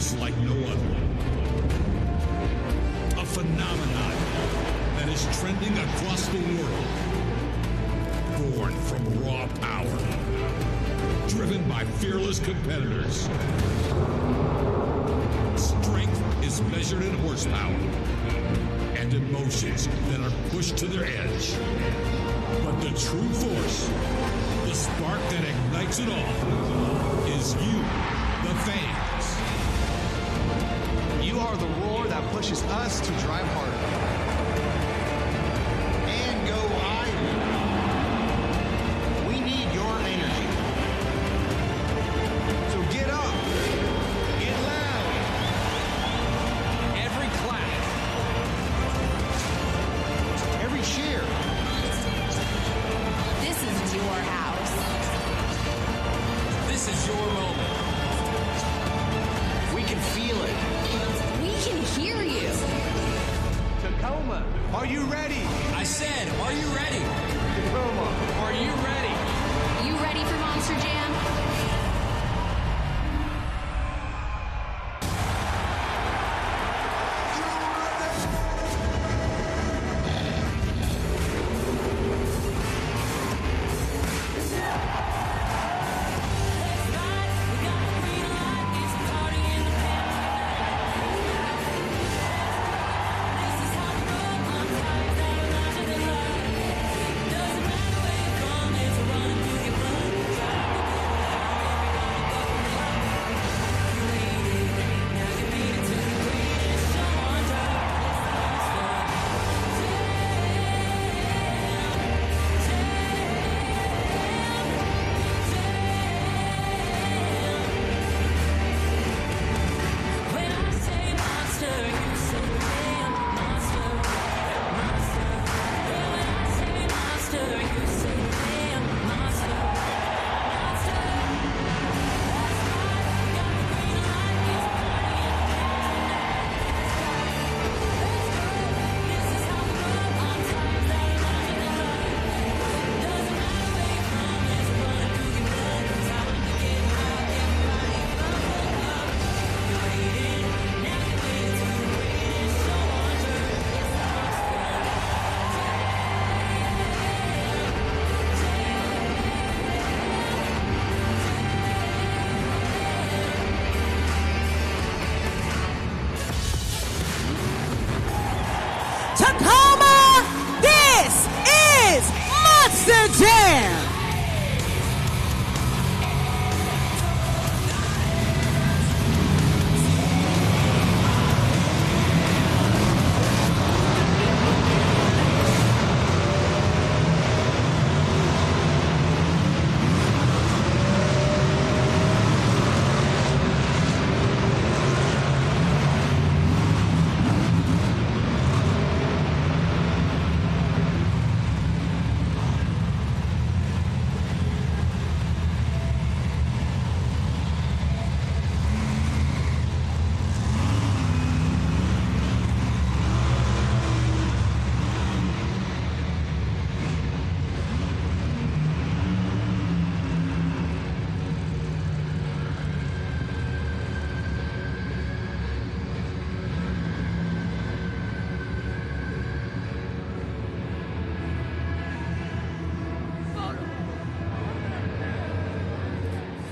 is like no other. A phenomenon that is trending across the world. Born from raw power. Driven by fearless competitors. Strength is measured in horsepower. And emotions that are pushed to their edge. But the true force, the spark that ignites it all, is you, the fans. You are the roar that pushes us to drive harder. And go higher. We need your energy. So get up. Get loud. Every clap. Every cheer. This is your house. This is your moment. We can feel it. We can hear you. Tacoma, are you ready? I said, are you ready? Tacoma, Are you ready? You ready for Monster Jam? Tacoma, this is Monster Jam.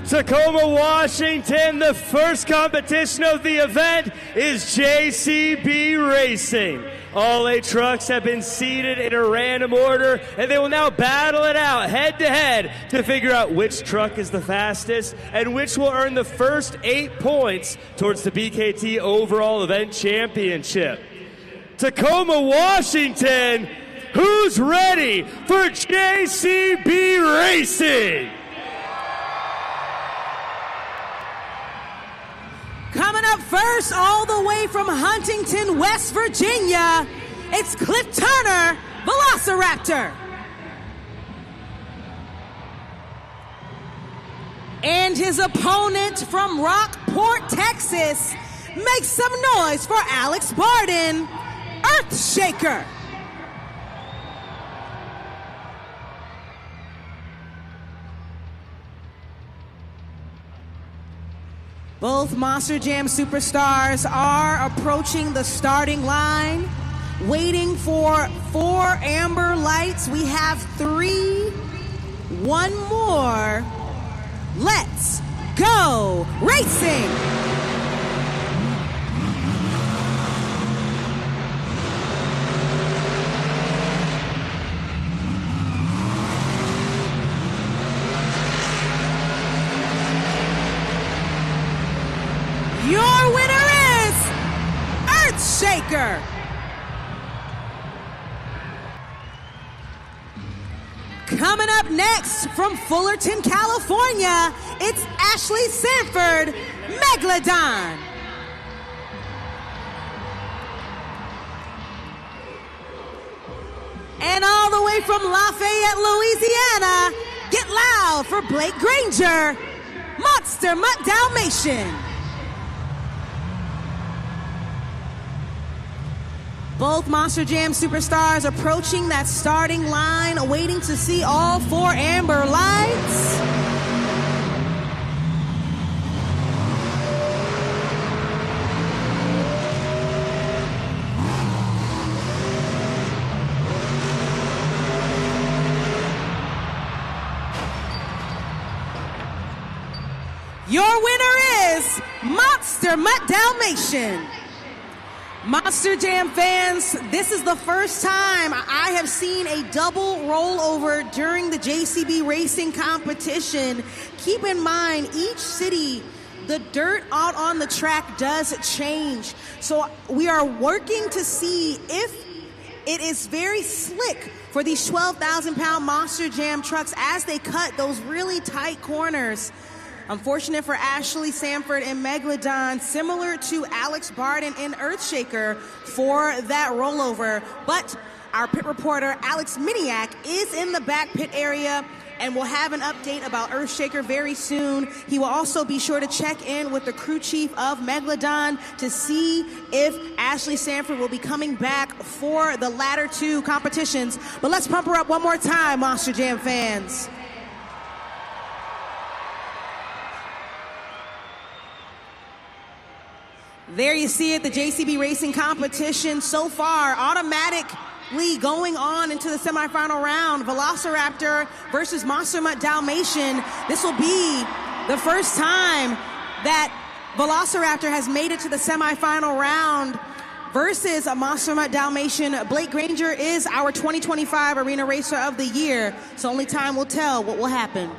Tacoma, Washington, the first competition of the event is JCB Racing. All 8 trucks have been seated in a random order, and they will now battle it out head-to-head to figure out which truck is the fastest and which will earn the first 8 points towards the BKT Overall Event Championship. Tacoma, Washington, who's ready for JCB Racing? Coming up first, all the way from Huntington, West Virginia, it's Cliff Turner, Velociraptor. And his opponent from Rockport, Texas, make some noise for Alex Barden, Earthshaker. Both Monster Jam superstars are approaching the starting line, waiting for 4 amber lights. We have 3, 1 more. Let's go racing! Your winner is Earthshaker. Coming up next from Fullerton, California, it's Ashley Sanford, Megalodon. And all the way from Lafayette, Louisiana, get loud for Blake Granger, Monster Mutt Dalmatian. Both Monster Jam superstars approaching that starting line, waiting to see all 4 amber lights. Your winner is Monster Mutt Dalmatian. Monster Jam fans, this is the first time I have seen a double rollover during the JCB racing competition. Keep in mind, each city, the dirt out on the track does change. So we are working to see if it is very slick for these 12,000-pound Monster Jam trucks as they cut those really tight corners. Unfortunate for Ashley Sanford and Megalodon, similar to Alex Barden and Earthshaker for that rollover. But our pit reporter, Alex Miniak, is in the back pit area and will have an update about Earthshaker very soon. He will also be sure to check in with the crew chief of Megalodon to see if Ashley Sanford will be coming back for the latter 2 competitions. But let's pump her up one more time, Monster Jam fans. There you see it, the JCB racing competition so far automatically going on into the semifinal round. Velociraptor versus Monster Mutt Dalmatian. This will be the first time that Velociraptor has made it to the semifinal round versus a Monster Mutt Dalmatian. Blake Granger is our 2025 Arena Racer of the Year, so only time will tell what will happen.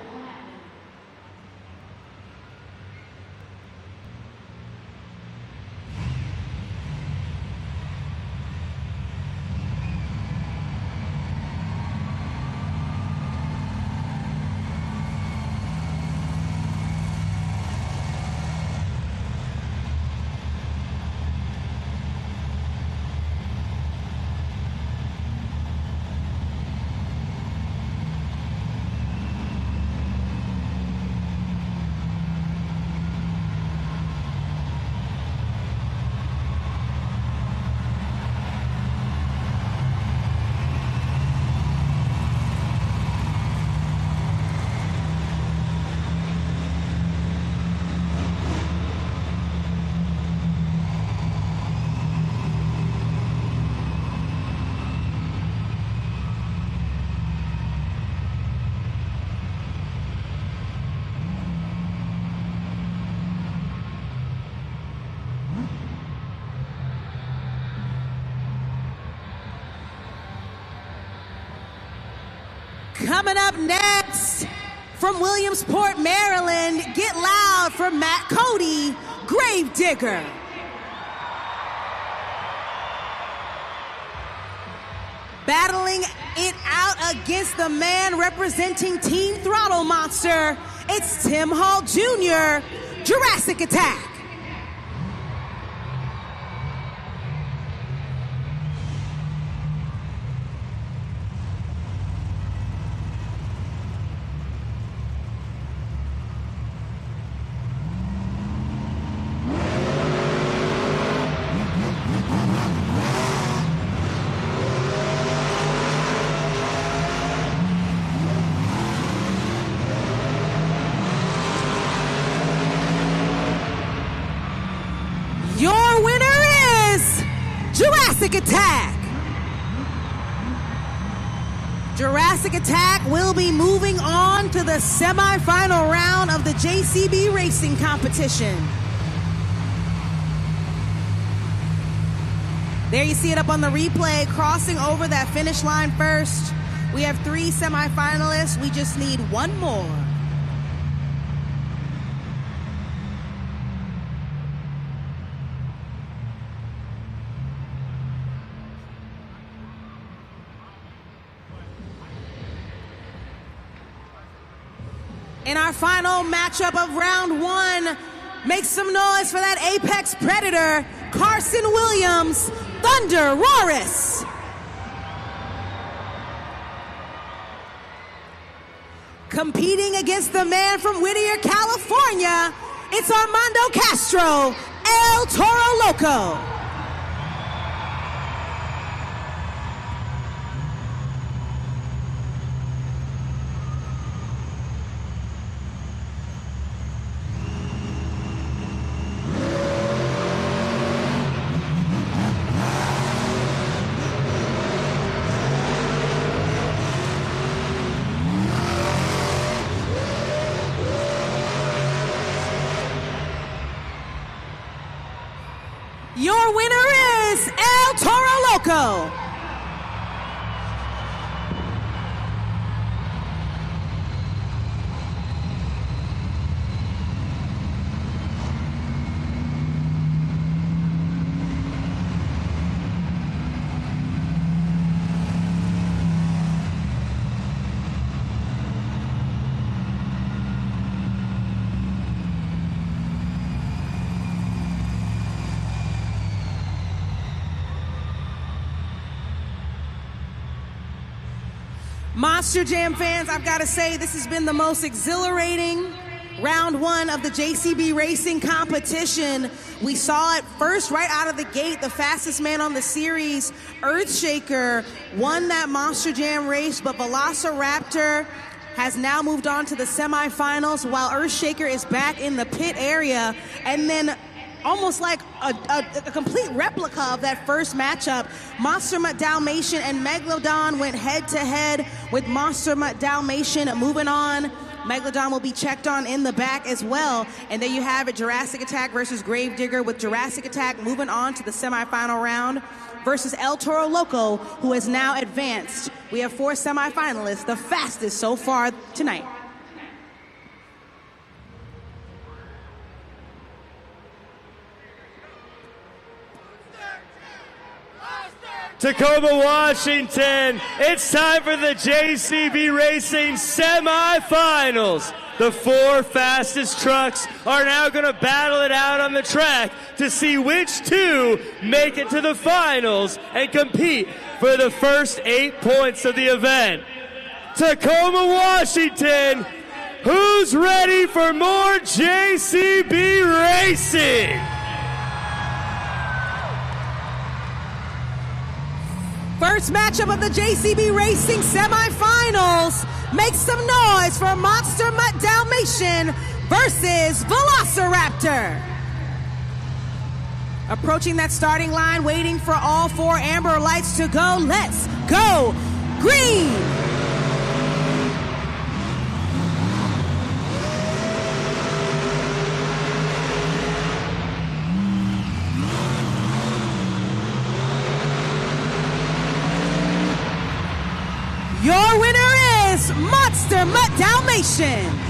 Coming up next, from Williamsport, Maryland, get loud for Matt Cody, Gravedigger. Battling it out against the man representing Team Throttle Monster, it's Tim Hall Jr., Jurassic Attack. Jurassic Attack. Jurassic Attack will be moving on to the semifinal round of the JCB Racing competition. There you see it up on the replay, crossing over that finish line first. We have 3 semifinalists. We just need one more. In our final matchup of round 1, make some noise for that apex predator, Carson Williams, Thunder Roris. Competing against the man from Whittier, California, it's Armando Castro, El Toro Loco. Your winner is El Toro Loco. Monster Jam fans, I've got to say this has been the most exhilarating round 1 of the JCB Racing competition. We saw it first right out of the gate. The fastest man on the series, Earthshaker, won that Monster Jam race, but Velociraptor has now moved on to the semifinals while Earthshaker is back in the pit area. And then almost like a complete replica of that first matchup, Monster Mutt Dalmatian and Megalodon went head-to-head with Monster Mutt Dalmatian moving on. Megalodon will be checked on in the back as well. And there you have it, Jurassic Attack versus Gravedigger, with Jurassic Attack moving on to the semifinal round versus El Toro Loco, who has now advanced. We have 4 semifinalists, the fastest so far tonight. Tacoma, Washington, it's time for the JCB Racing semifinals. The 4 fastest trucks are now going to battle it out on the track to see which 2 make it to the finals and compete for the first 8 points of the event. Tacoma, Washington, who's ready for more JCB Racing? First matchup of the JCB Racing semifinals. Make some noise for Monster Mutt Dalmatian versus Velociraptor. Approaching that starting line, waiting for all 4 amber lights to go. Let's go green. Your winner is Monster Mutt Dalmatian.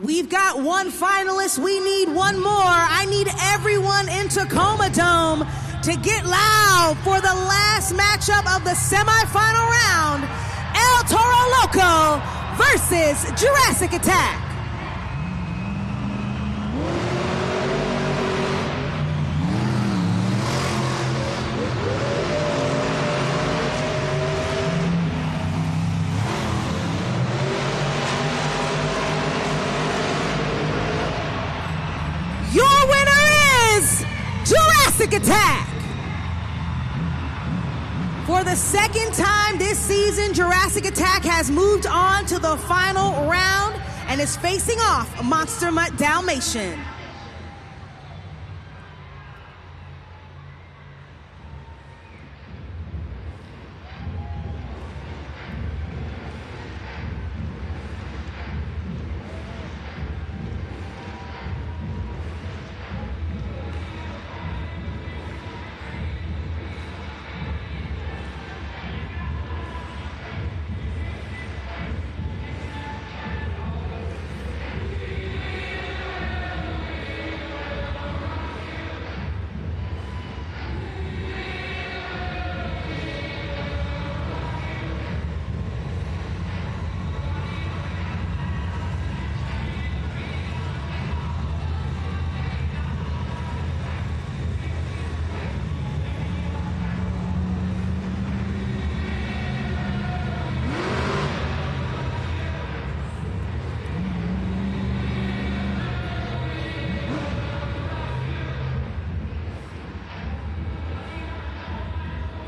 We've got 1 finalist. We need 1 more. I need everyone in Tacoma Dome to get loud for the last matchup of the semifinal round. El Toro Loco versus Jurassic Attack. Your winner is Jurassic Attack. For the second time this season, Jurassic Attack has moved on to the final round and is facing off Monster Mutt Dalmatian.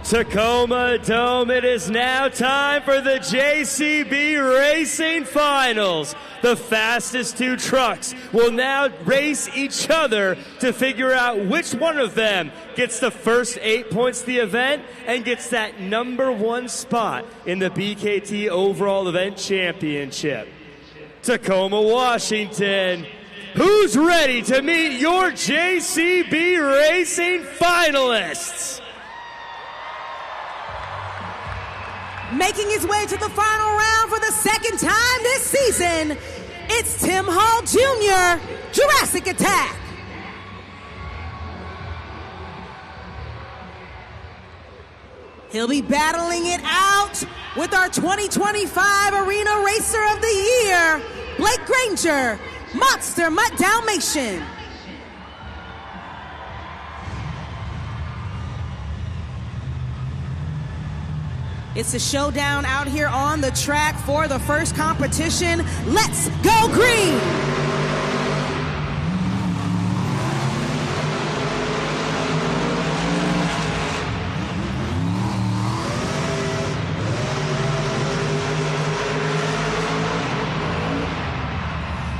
Tacoma Dome, it is now time for the JCB Racing Finals. The fastest two trucks will now race each other to figure out which one of them gets the first 8 points of the event and gets that #1 spot in the BKT Overall Event Championship. Tacoma, Washington, who's ready to meet your JCB Racing finalists? Making his way to the final round for the second time this season, it's Tim Hall Jr., Jurassic Attack. He'll be battling it out with our 2025 Arena Racer of the Year, Blake Granger, Monster Mutt Dalmatian. It's a showdown out here on the track for the first competition. Let's go green!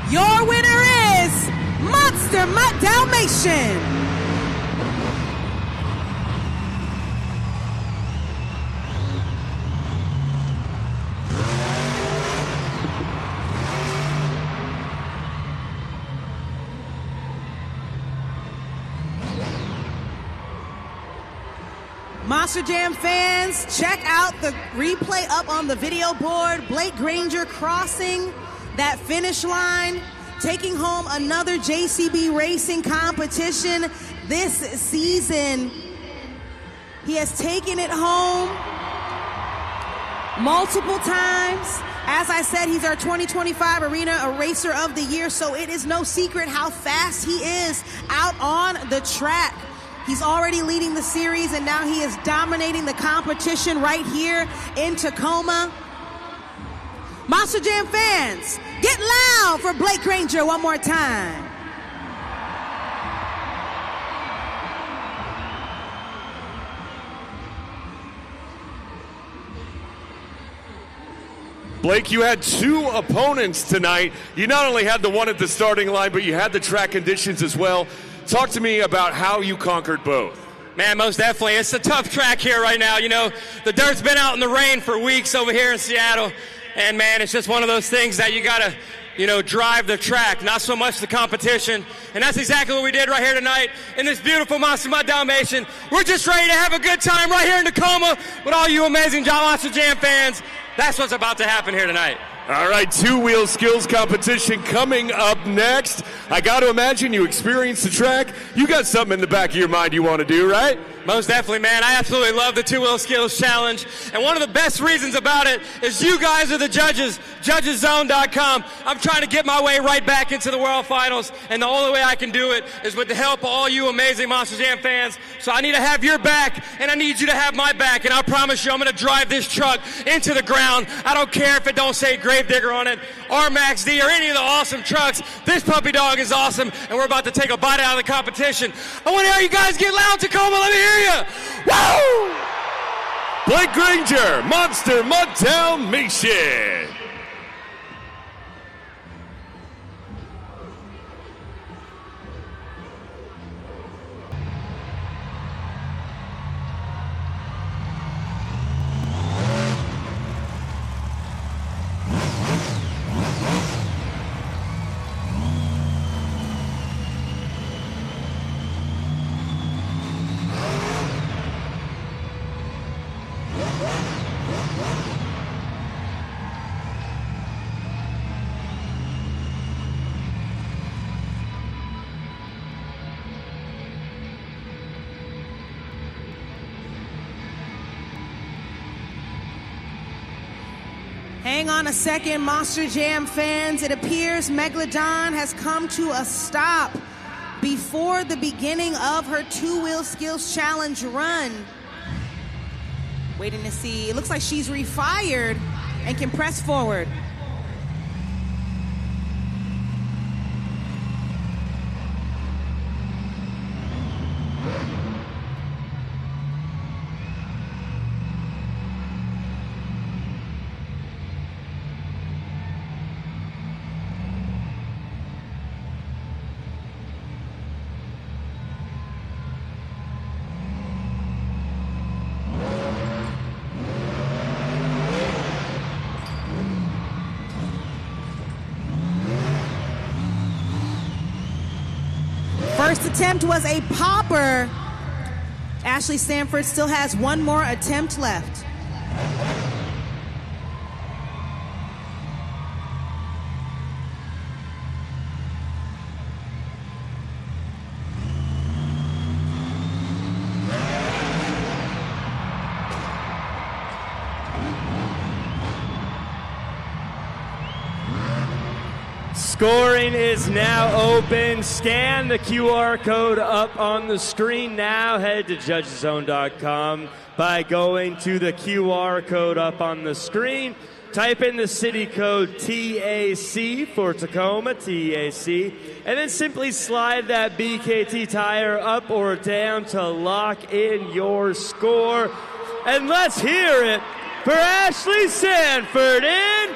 Your winner is Monster Mutt Dalmatian. Monster Jam fans, check out the replay up on the video board. Blake Granger crossing that finish line, taking home another JCB Racing competition this season. He has taken it home multiple times. As I said, he's our 2025 Arena Racer of the Year, so it is no secret how fast he is out on the track. He's already leading the series, and now he is dominating the competition right here in Tacoma. Monster Jam fans, get loud for Blake Granger one more time. Blake, you had two opponents tonight. You not only had the one at the starting line, but you had the track conditions as well. Talk to me about how you conquered both. Man, most definitely. It's a tough track here right now. You know, the dirt's been out in the rain for weeks over here in Seattle. And, man, it's just one of those things that you got to, you know, drive the track, not so much the competition. And that's exactly what we did right here tonight in this beautiful Monster Mutt Dalmatian. We're just ready to have a good time right here in Tacoma with all you amazing Monster Jam fans. That's what's about to happen here tonight. All right, two-wheel skills competition coming up next. I got to imagine you experienced the track. You got something in the back of your mind you want to do, right? Most definitely, man. I absolutely love the two-wheel skills challenge. And one of the best reasons about it is you guys are the judges, judgeszone.com. I'm trying to get my way right back into the World Finals, and the only way I can do it is with the help of all you amazing Monster Jam fans. So I need to have your back, and I need you to have my back, and I promise you I'm going to drive this truck into the ground. I don't care if it don't say Gravedigger on it, or Max D, or any of the awesome trucks. This puppy dog is awesome, and we're about to take a bite out of the competition. I want to hear you guys get loud, Tacoma. Let me hear you. Woo! Blake Granger, Monster Dalmatian. Hang on a second, Monster Jam fans. It appears Megalodon has come to a stop before the beginning of her two-wheel skills challenge run. Waiting to see. It looks like she's refired and can press forward. First attempt was a popper. Ashley Sanford still has one more attempt left. Scoring is now open. Scan the QR code up on the screen now. Head to judgeszone.com by going to the QR code up on the screen. Type in the city code TAC for Tacoma, TAC, and then simply slide that BKT tire up or down to lock in your score. And let's hear it for Ashley Sanford in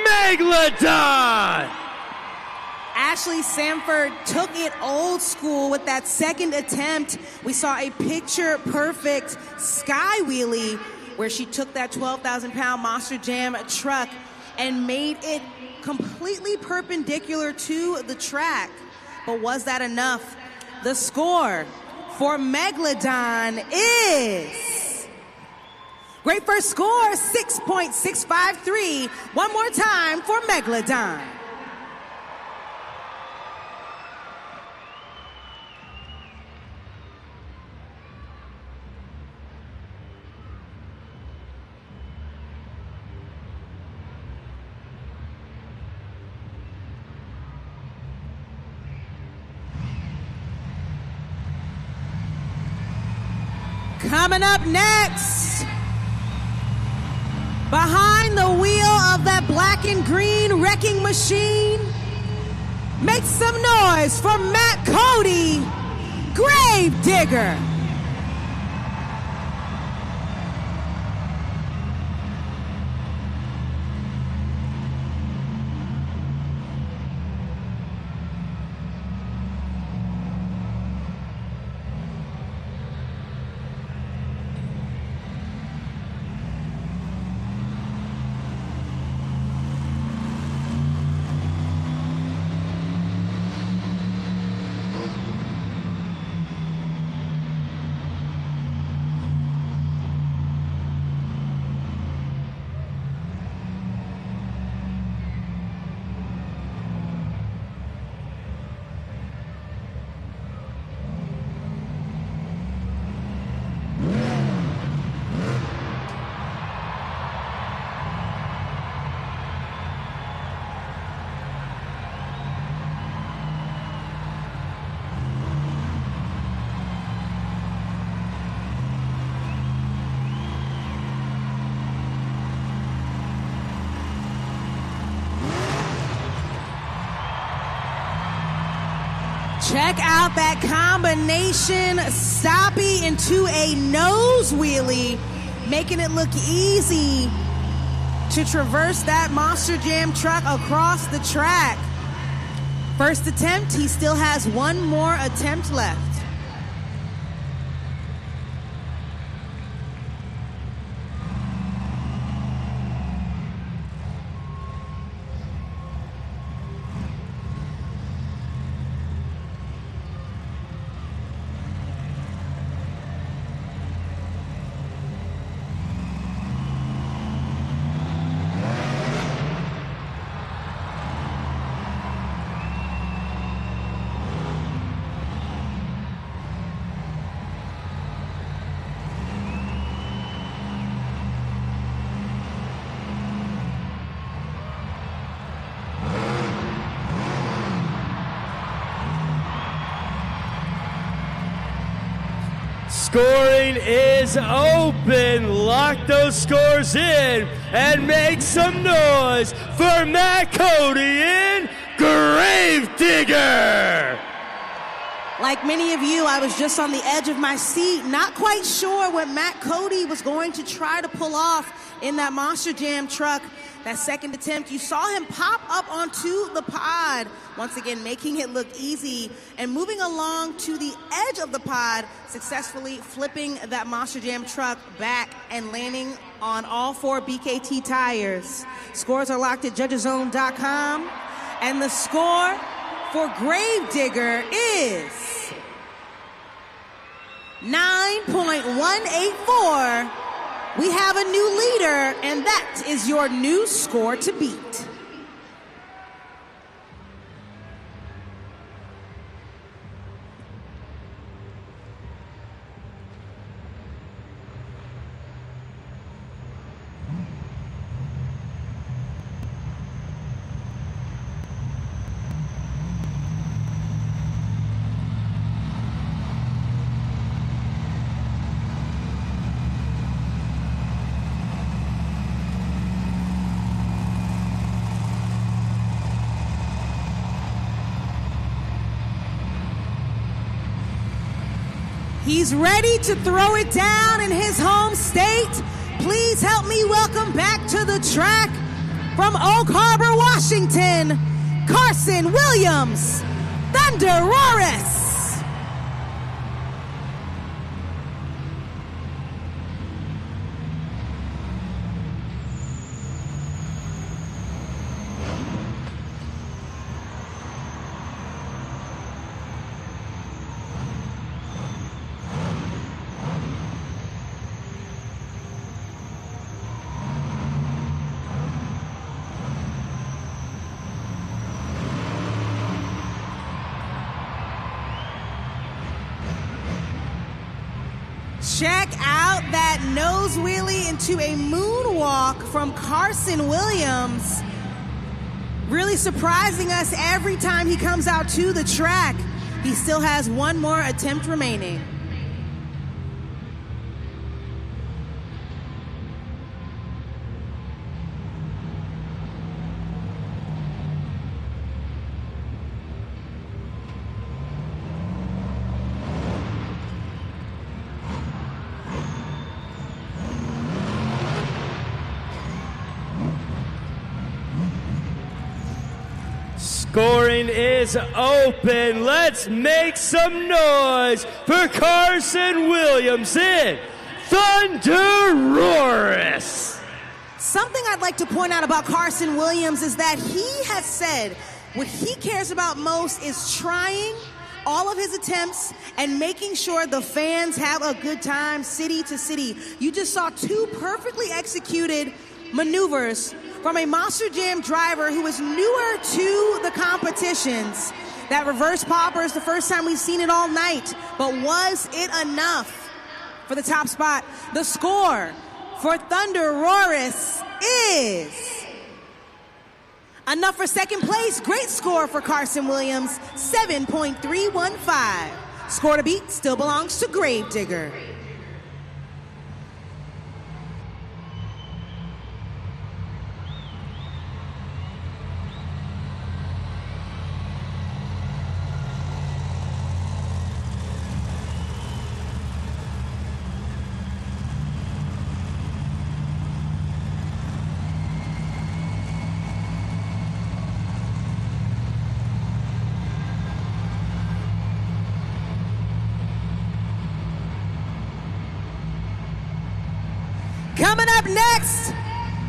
Megalodon. Ashley Sanford took it old school with that second attempt. We saw a picture-perfect sky wheelie where she took that 12,000-pound Monster Jam truck and made it completely perpendicular to the track. But was that enough? The score for Megalodon is... Great first score, 6.653. One more time for Megalodon. Coming up next, behind the wheel of that black and green wrecking machine, make some noise for Matt Cody, Gravedigger. Check out that combination, stoppie into a nose wheelie, making it look easy to traverse that Monster Jam truck across the track. First attempt, he still has one more attempt left. Scoring is open. Lock those scores in and make some noise for Matt Cody in Gravedigger. Like many of you, I was just on the edge of my seat, not quite sure what Matt Cody was going to try to pull off in that Monster Jam truck. That second attempt, you saw him pop up onto the pod, once again making it look easy and moving along to the edge of the pod, successfully flipping that Monster Jam truck back and landing on all four BKT tires. Scores are locked at judgeszone.com, and the score for Gravedigger is 9.184. We have a new leader, and that is your new score to beat. He's ready to throw it down in his home state. Please help me welcome back to the track from Oak Harbor, Washington, Carson Williams, Thunder Roris. Check out that nose wheelie into a moonwalk from Carson Williams. Really surprising us every time he comes out to the track. He still has one more attempt remaining. Scoring is open. Let's make some noise for Carson Williams in Thunder Roris. Something I'd like to point out about Carson Williams is that he has said what he cares about most is trying all of his attempts and making sure the fans have a good time city to city. You just saw two perfectly executed maneuvers from a Monster Jam driver who is newer to the competitions. That reverse popper is the first time we've seen it all night, but was it enough for the top spot? The score for Thunder Roris is enough for second place. Great score for Carson Williams, 7.315. Score to beat still belongs to Gravedigger. next,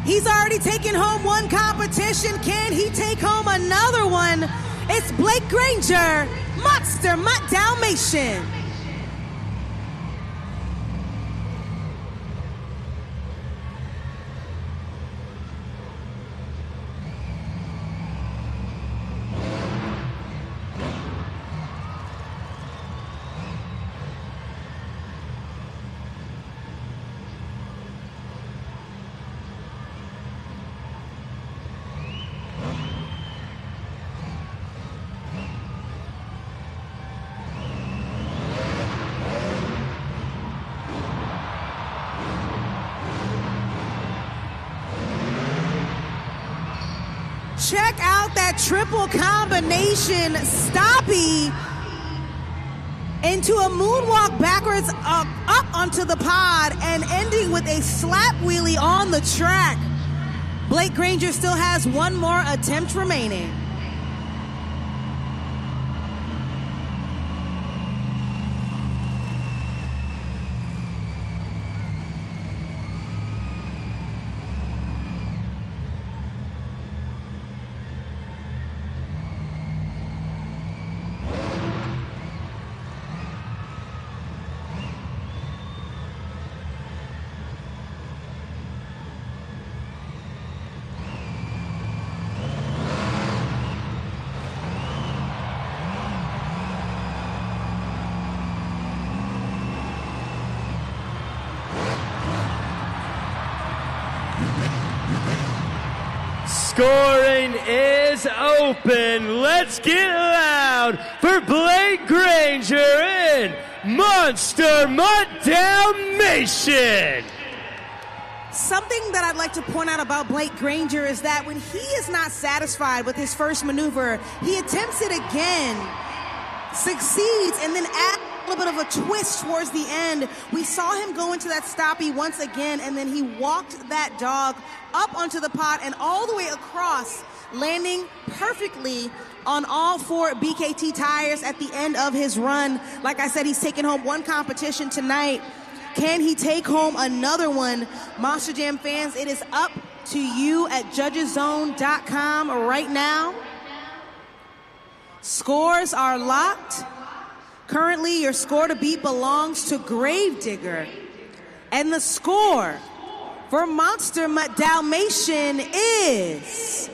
he's already taken home one competition. Can he take home another one? It's Blake Granger, Monster Mutt Dalmatian. Check out that triple combination stoppie into a moonwalk backwards up onto the pod and ending with a slap wheelie on the track. Blake Granger still has one more attempt remaining. Scoring is open. Let's get loud for Blake Granger in Monster Mutt Dalmatian. Something that I'd like to point out about Blake Granger is that when he is not satisfied with his first maneuver, he attempts it again, succeeds, and then adds a little bit of a twist towards the end. We saw him go into that stoppie once again, and then he walked that dog up onto the pod and all the way across, landing perfectly on all four BKT tires at the end of his run. Like I said, he's taken home one competition tonight. Can he take home another one? Monster Jam fans, it is up to you at judgeszone.com right now. Scores are locked. Currently, your score to beat belongs to Gravedigger. And the score for Monster Mutt Dalmatian is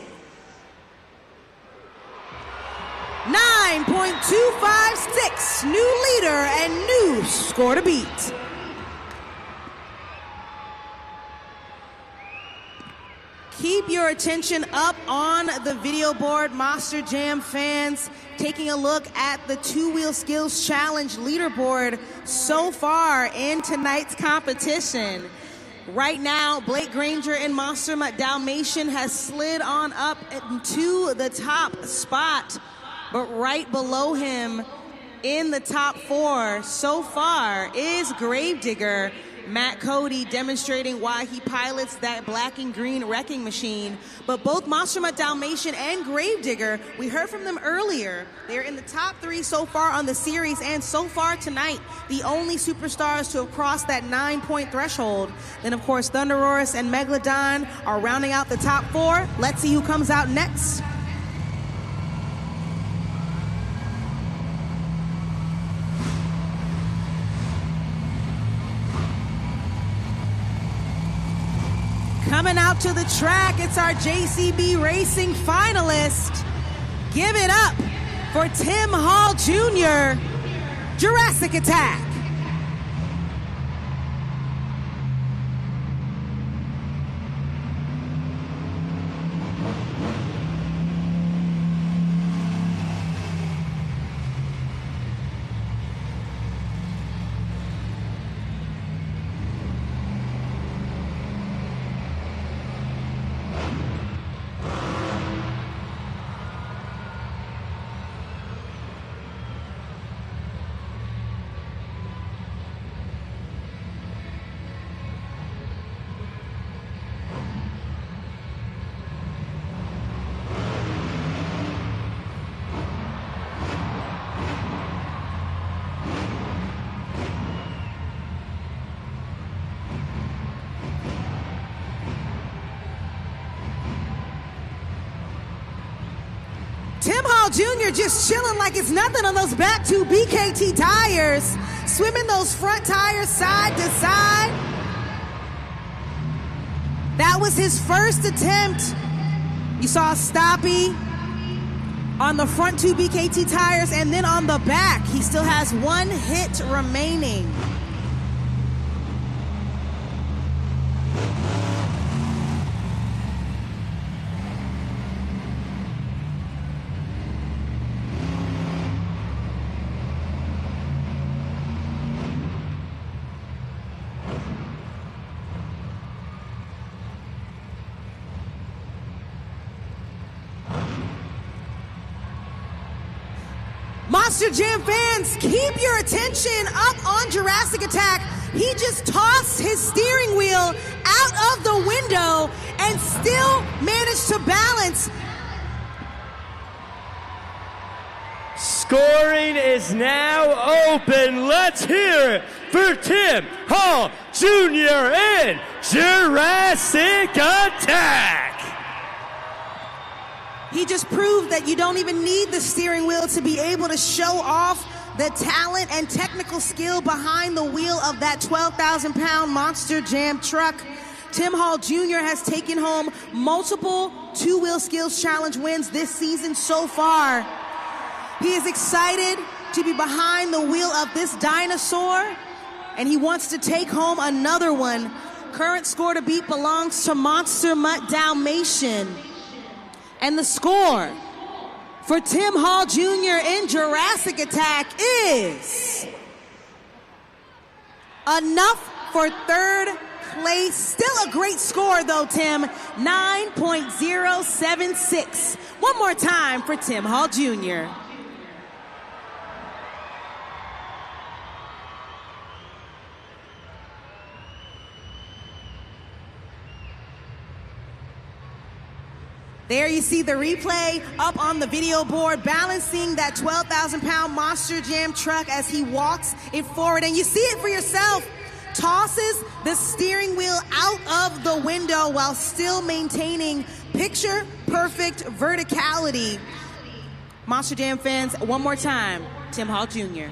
9.256, new leader and new score to beat. Keep your attention up on the video board, Monster Jam fans, taking a look at the Two-Wheel Skills Challenge leaderboard so far in tonight's competition. Right now, Blake Granger in Monster Mutt Dalmatian has slid on up into the top spot, but right below him in the top four so far is Gravedigger, Matt Cody, demonstrating why he pilots that black and green wrecking machine. But both Monster Mutt Dalmatian and Gravedigger, we heard from them earlier. They're in the top three so far on the series, and so far tonight, the only superstars to have crossed that 9-point threshold. Then, of course, Thunderosaurus and Megalodon are rounding out the top four. Let's see who comes out next. Coming out to the track, it's our JCB Racing finalist. Give it up for Tim Hall Jr., Jurassic Attack. Hall Jr. just chilling like it's nothing on those back two BKT tires, swimming those front tires side to side. That was his first attempt. You saw Stoppy on the front two BKT tires, and then on the back, he still has one hit remaining. Monster Jam fans, keep your attention up on Jurassic Attack. He just tossed his steering wheel out of the window and still managed to balance. Scoring is now open. Let's hear it for Tim Hall Jr. in Jurassic Attack. He just proved that you don't even need the steering wheel to be able to show off the talent and technical skill behind the wheel of that 12,000-pound Monster Jam truck. Tim Hall Jr. has taken home multiple two-wheel skills challenge wins this season so far. He is excited to be behind the wheel of this dinosaur, and he wants to take home another one. Current score to beat belongs to Monster Mutt Dalmatian. And the score for Tim Hall Jr. in Jurassic Attack is enough for third place. Still a great score though, Tim. 9.076. One more time for Tim Hall Jr. There you see the replay up on the video board, balancing that 12,000-pound Monster Jam truck as he walks it forward. And you see it for yourself. Tosses the steering wheel out of the window while still maintaining picture-perfect verticality. Monster Jam fans, one more time, Tim Hall Jr.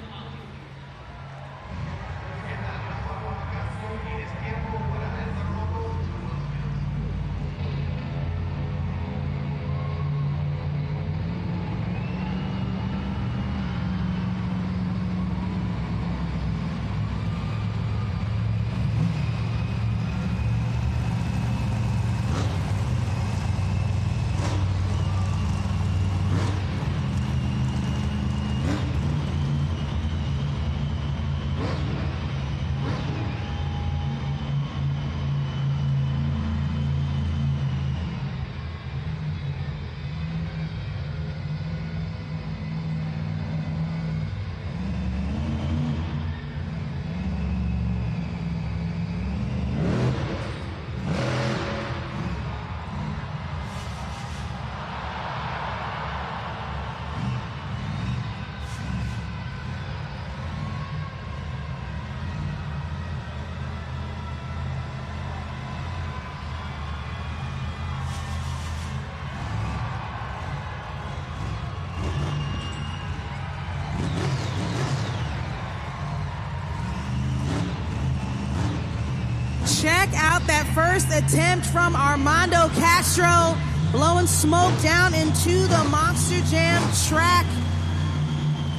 Check out that first attempt from Armando Castro, blowing smoke down into the Monster Jam track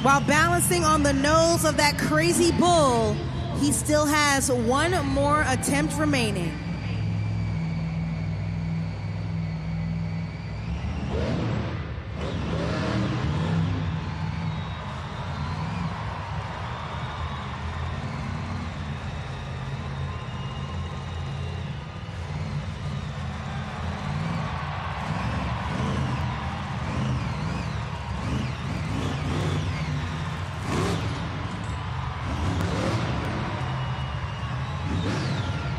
while balancing on the nose of that crazy bull. He still has one more attempt remaining.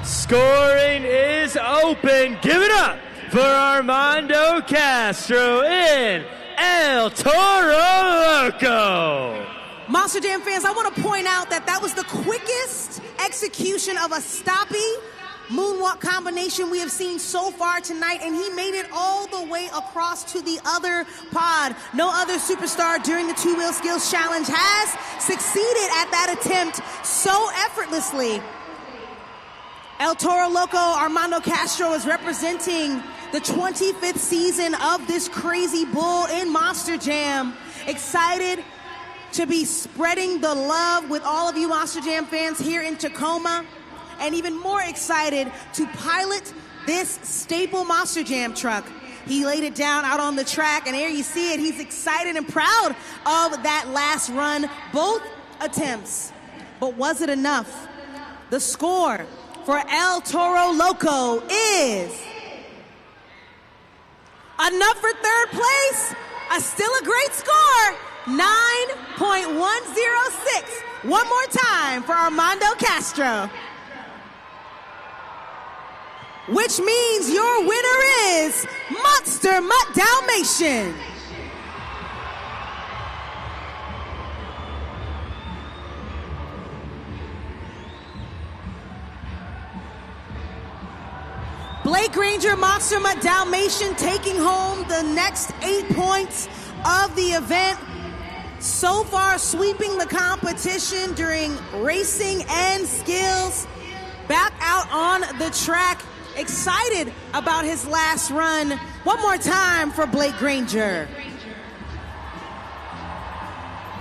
Scoring is open. Give it up for Armando Castro in El Toro Loco. Monster Jam fans, I want to point out that that was the quickest execution of a stoppie moonwalk combination we have seen so far tonight, and he made it all the way across to the other pod. No other superstar during the two-wheel skills challenge has succeeded at that attempt so effortlessly. El Toro Loco Armando Castro is representing the 25th season of this crazy bull in Monster Jam. Excited to be spreading the love with all of you Monster Jam fans here in Tacoma, and even more excited to pilot this staple Monster Jam truck. He laid it down out on the track, and there you see it. He's excited and proud of that last run, both attempts. But was it enough? The score for El Toro Loco is enough for third place. Still a great score, 9.106. One more time for Armando Castro. Which means your winner is Monster Mutt Dalmatian. Blake Granger, Monster Mutt Dalmatian, taking home the next 8 points of the event. So far, sweeping the competition during racing and skills. Back out on the track. Excited about his last run. One more time for Blake Granger.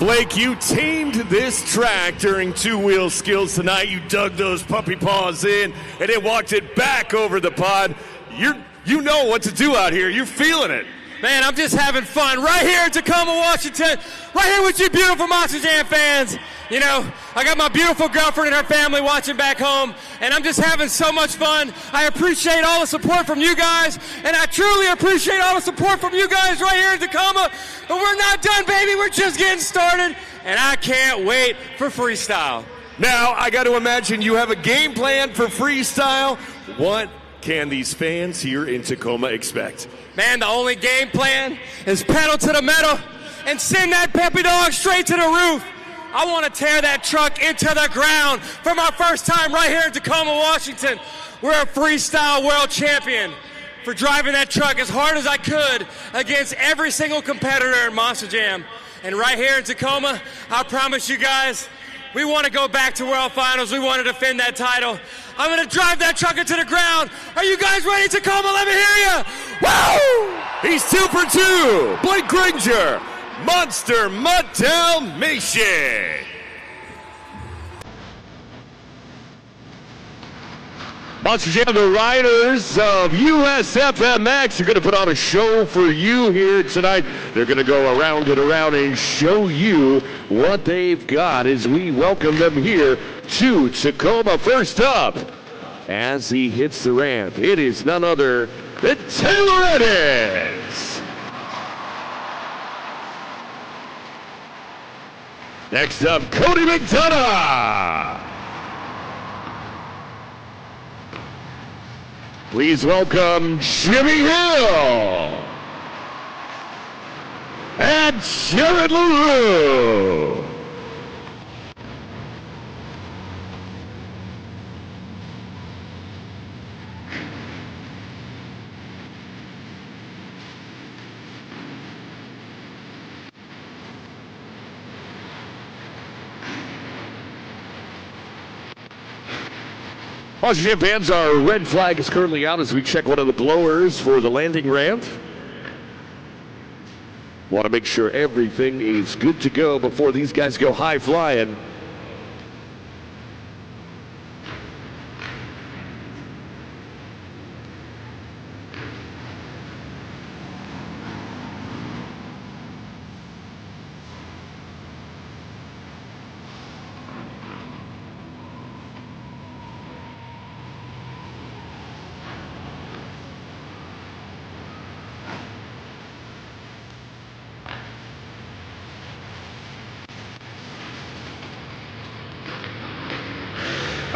Blake, you tamed this track during two-wheel skills tonight. You dug those puppy paws in and then walked it back over the pod. You know what to do out here. You're feeling it. Man, I'm just having fun right here in Tacoma, Washington, right here with you beautiful Monster Jam fans. You know, I got my beautiful girlfriend and her family watching back home, and I'm just having so much fun. I appreciate all the support from you guys, and I truly appreciate all the support from you guys right here in Tacoma. But we're not done, baby. We're just getting started, and I can't wait for Freestyle. Now, I got to imagine you have a game plan for Freestyle. What can these fans here in Tacoma expect? Man, the only game plan is pedal to the metal and send that peppy dog straight to the roof. I want to tear that truck into the ground for my first time right here in Tacoma, Washington. We're a freestyle world champion for driving that truck as hard as I could against every single competitor in Monster Jam. And right here in Tacoma, I promise you guys, we want to go back to World Finals. We want to defend that title. I'm going to drive that truck into the ground. Are you guys ready, Tacoma? Let me hear you. Woo! He's 2 for 2. Blake Granger, Monster Mutt Dalmatian. Monster Jam, the riders of USFMX are going to put on a show for you here tonight. They're going to go around and around and show you what they've got as we welcome them here to Tacoma. First up, as he hits the ramp, it is none other than Taylor Ennis. Next up, Cody McDonough. Please welcome Jimmy Hill and Jared LaRue. Monster Jam fans, our red flag is currently out as we check one of the blowers for the landing ramp. Want to make sure everything is good to go before these guys go high flying.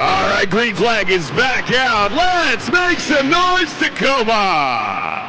All right, green flag is back out. Let's make some noise, Tacoma.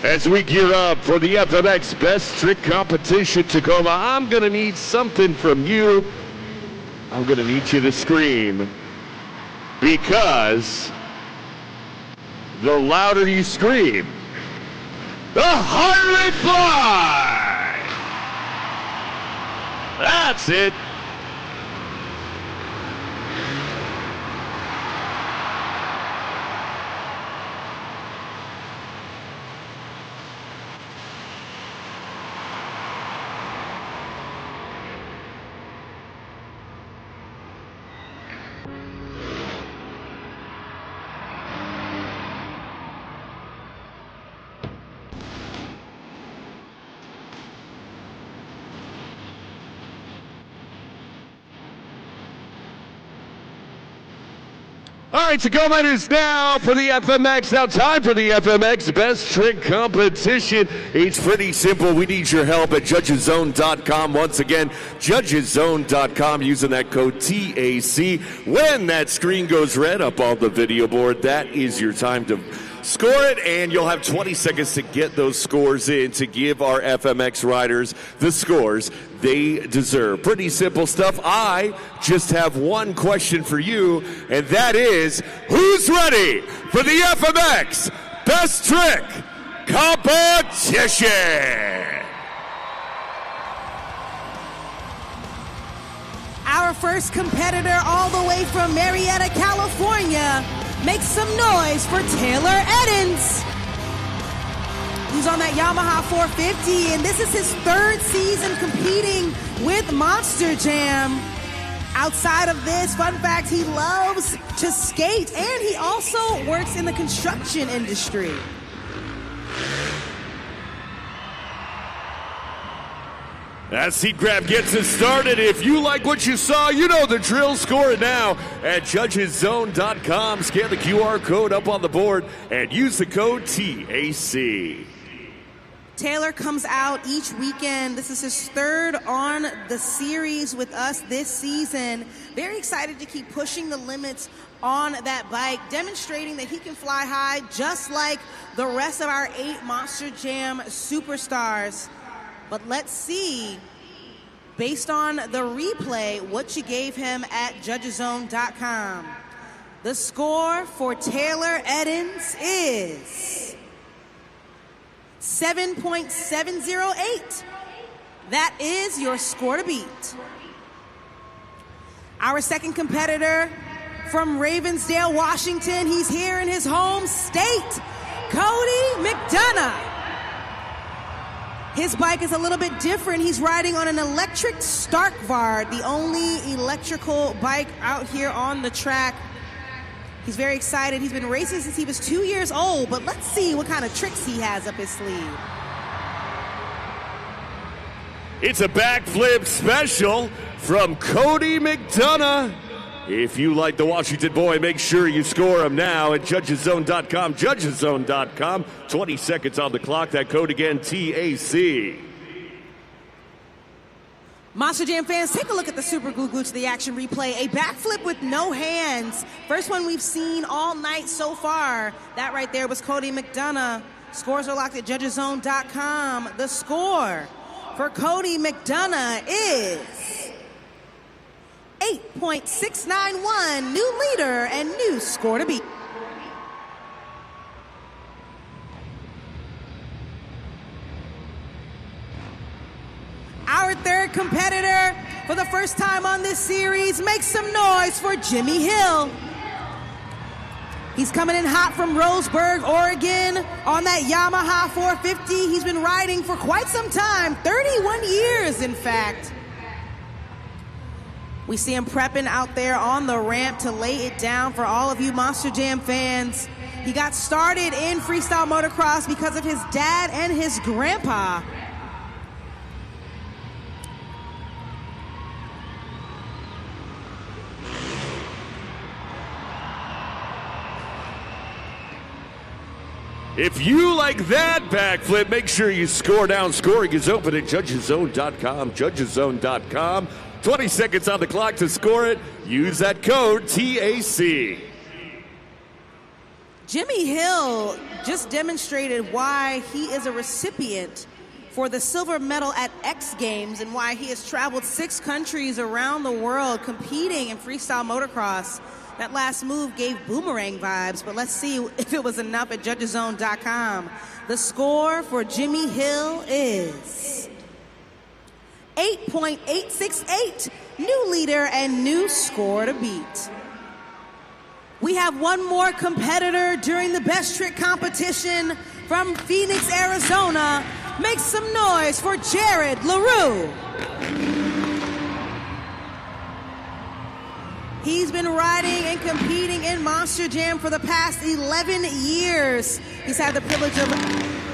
As we gear up for the FMX Best Trick Competition Tacoma, I'm going to need something from you. I'm going to need you to scream, because the louder you scream, the harder it flies. That's it. All right, Tacoma, it is now for the FMX. Now time for the FMX Best Trick Competition. It's pretty simple. We need your help at judgeszone.com. Once again, judgeszone.com, using that code TAC. When that screen goes red up on the video board, that is your time to score it, and you'll have 20 seconds to get those scores in to give our FMX riders the scores they deserve. Pretty simple stuff. I just have one question for you, and that is, who's ready for the FMX Best Trick Competition? Our first competitor, all the way from Marietta, California, make some noise for Taylor Eddins. He's on that Yamaha 450, and this is his third season competing with Monster Jam. Outside of this, fun fact, he loves to skate, and he also works in the construction industry. That seat grab gets us started. If you like what you saw, you know the drill. Score it now at judgeszone.com. Scan the QR code up on the board and use the code TAC. Taylor comes out each weekend. This is his third on the series with us this season. Very excited to keep pushing the limits on that bike, demonstrating that he can fly high just like the rest of our 8 Monster Jam superstars. But let's see, based on the replay, what you gave him at judgeszone.com. The score for Taylor Eddins is 7.708. That is your score to beat. Our second competitor from Ravensdale, Washington, he's here in his home state, Cody McDonough. His bike is a little bit different. He's riding on an electric Starkvard, the only electrical bike out here on the track. He's very excited. He's been racing since he was 2 years old, but let's see what kind of tricks he has up his sleeve. It's a backflip special from Cody McDonough. If you like the Washington boy, make sure you score him now at judgeszone.com. Judgeszone.com. 20 seconds on the clock. That code again, TAC. Monster Jam fans, take a look at the Super Glue Glue to the Action replay. A backflip with no hands. First one we've seen all night so far. That right there was Cody McDonough. Scores are locked at judgeszone.com. The score for Cody McDonough is 8.691, new leader and new score to beat. Our third competitor for the first time on this series, make some noise for Jimmy Hill. He's coming in hot from Roseburg, Oregon on that Yamaha 450. He's been riding for quite some time, 31 years in fact. We see him prepping out there on the ramp to lay it down for all of you Monster Jam fans. He got started in freestyle motocross because of his dad and his grandpa. If you like that backflip, make sure you score down. Scoring is open at judgeszone.com. Judgeszone.com. 20 seconds on the clock to score it. Use that code TAC. Jimmy Hill just demonstrated why he is a recipient for the silver medal at X Games and why he has traveled 6 countries around the world competing in freestyle motocross. That last move gave boomerang vibes, but let's see if it was enough at judgeszone.com. The score for Jimmy Hill is 8.868, new leader and new score to beat. We have one more competitor during the best trick competition from Phoenix, Arizona. Make some noise for Jared LaRue. He's been riding and competing in Monster Jam for the past 11 years. He's had the privilege of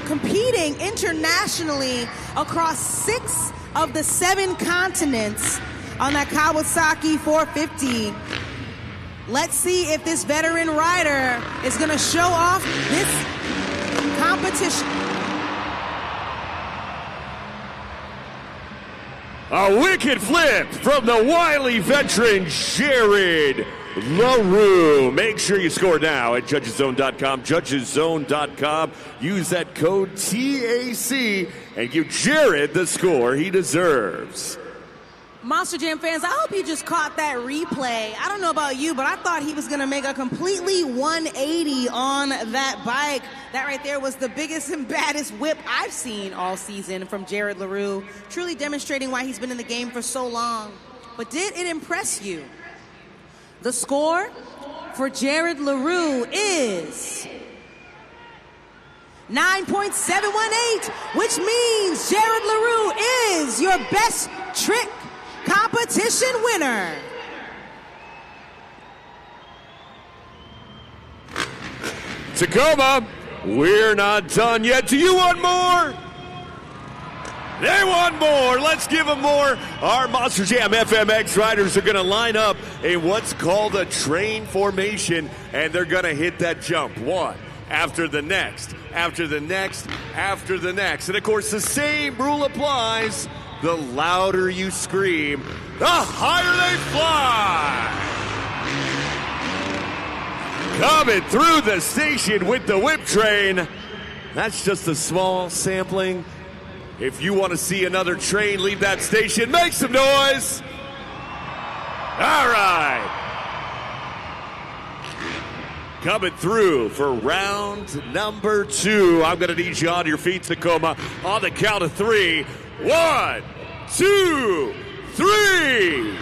competing internationally across 6 of the 7 continents on that Kawasaki 450. Let's see if this veteran rider is going to show off this competition. A wicked flip from the wily veteran Jared LaRue. Make sure you score now at judgeszone.com. Judgeszone.com. Use that code TAC and give Jared the score he deserves. Monster Jam fans, I hope you just caught that replay. I don't know about you, but I thought he was going to make a completely 180 on that bike. That right there was the biggest and baddest whip I've seen all season from Jared LaRue, truly demonstrating why he's been in the game for so long. But did it impress you? The score for Jared LaRue is 9.718, which means Jared LaRue is your best trick competition winner. Tacoma, we're not done yet. Do you want more? They want more. Let's give them more. Our Monster Jam FMX riders are going to line up in what's called a train formation, and they're going to hit that jump. One after the next, after the next, after the next. And, of course, the same rule applies. The louder you scream, the higher they fly. Coming through the station with the whip train. That's just a small sampling. If you want to see another train leave that station, make some noise. All right. Coming through for round number 2. I'm going to need you on your feet, Tacoma, on the count of 3. 1, 2, 3.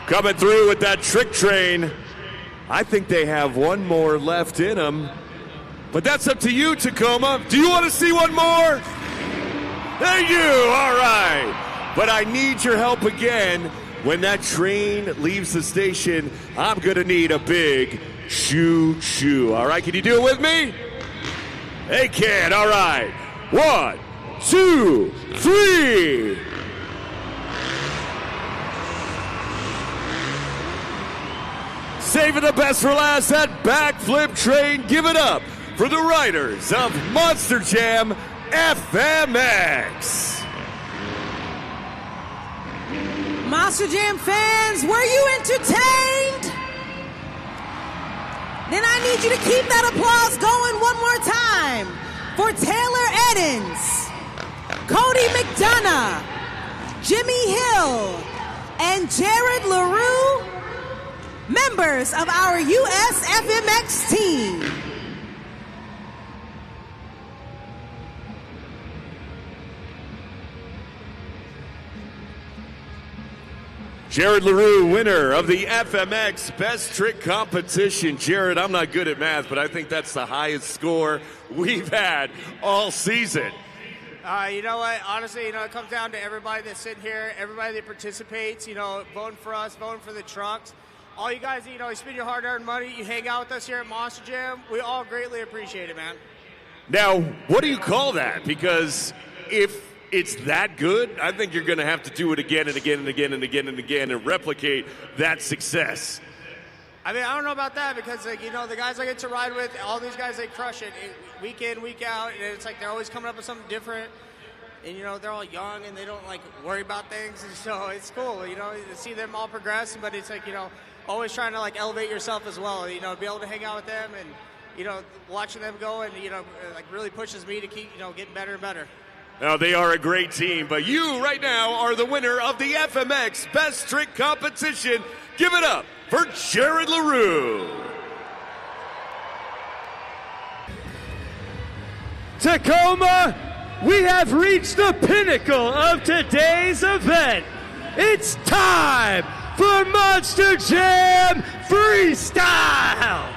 Coming through with that trick train. I think they have one more left in them. But that's up to you, Tacoma. Do you want to see one more? They do. All right. But I need your help again. When that train leaves the station, I'm going to need a big choo-choo. All right, can you do it with me? They can. All right. 1, 2, 3. Saving the best for last, that backflip train. Give it up for the riders of Monster Jam FMX. Monster Jam fans, were you entertained? Then I need you to keep that applause going one more time for Taylor Eddins, Cody McDonough, Jimmy Hill, and Jared LaRue, members of our USFMX team. Jared LaRue, winner of the FMX Best Trick Competition. Jared, I'm not good at math, but I think that's the highest score we've had all season. You know what? Honestly, it comes down to everybody that's sitting here, everybody that participates, voting for us, voting for the trucks. All you guys, you spend your hard-earned money, you hang out with us here at Monster Jam. We all greatly appreciate it, man. Now, what do you call that? Because if it's that good, I think you're going to have to do it again and again and again and again and again and replicate that success. I mean, I don't know about that because, the guys I get to ride with, all these guys, they crush it week in, week out, and it's like they're always coming up with something different. and they're all young and they don't like worry about things, and so it's cool, to see them all progress. But it's like, always trying to like elevate yourself as well, be able to hang out with them and watching them go, and like really pushes me to keep getting better and better. Now, they are a great team, but you right now are the winner of the FMX Best Trick Competition. Give it up for Jared LaRue. Tacoma, we have reached the pinnacle of today's event. It's time for Monster Jam Freestyle.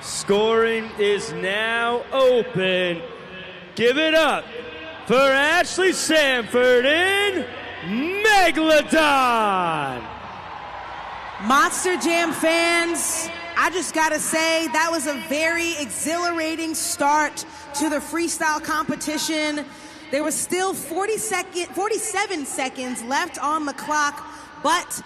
Scoring is now open. Give it up for Ashley Sanford in Megalodon. Monster Jam fans, I just gotta say that was a very exhilarating start to the freestyle competition. There was still 47 seconds left on the clock, but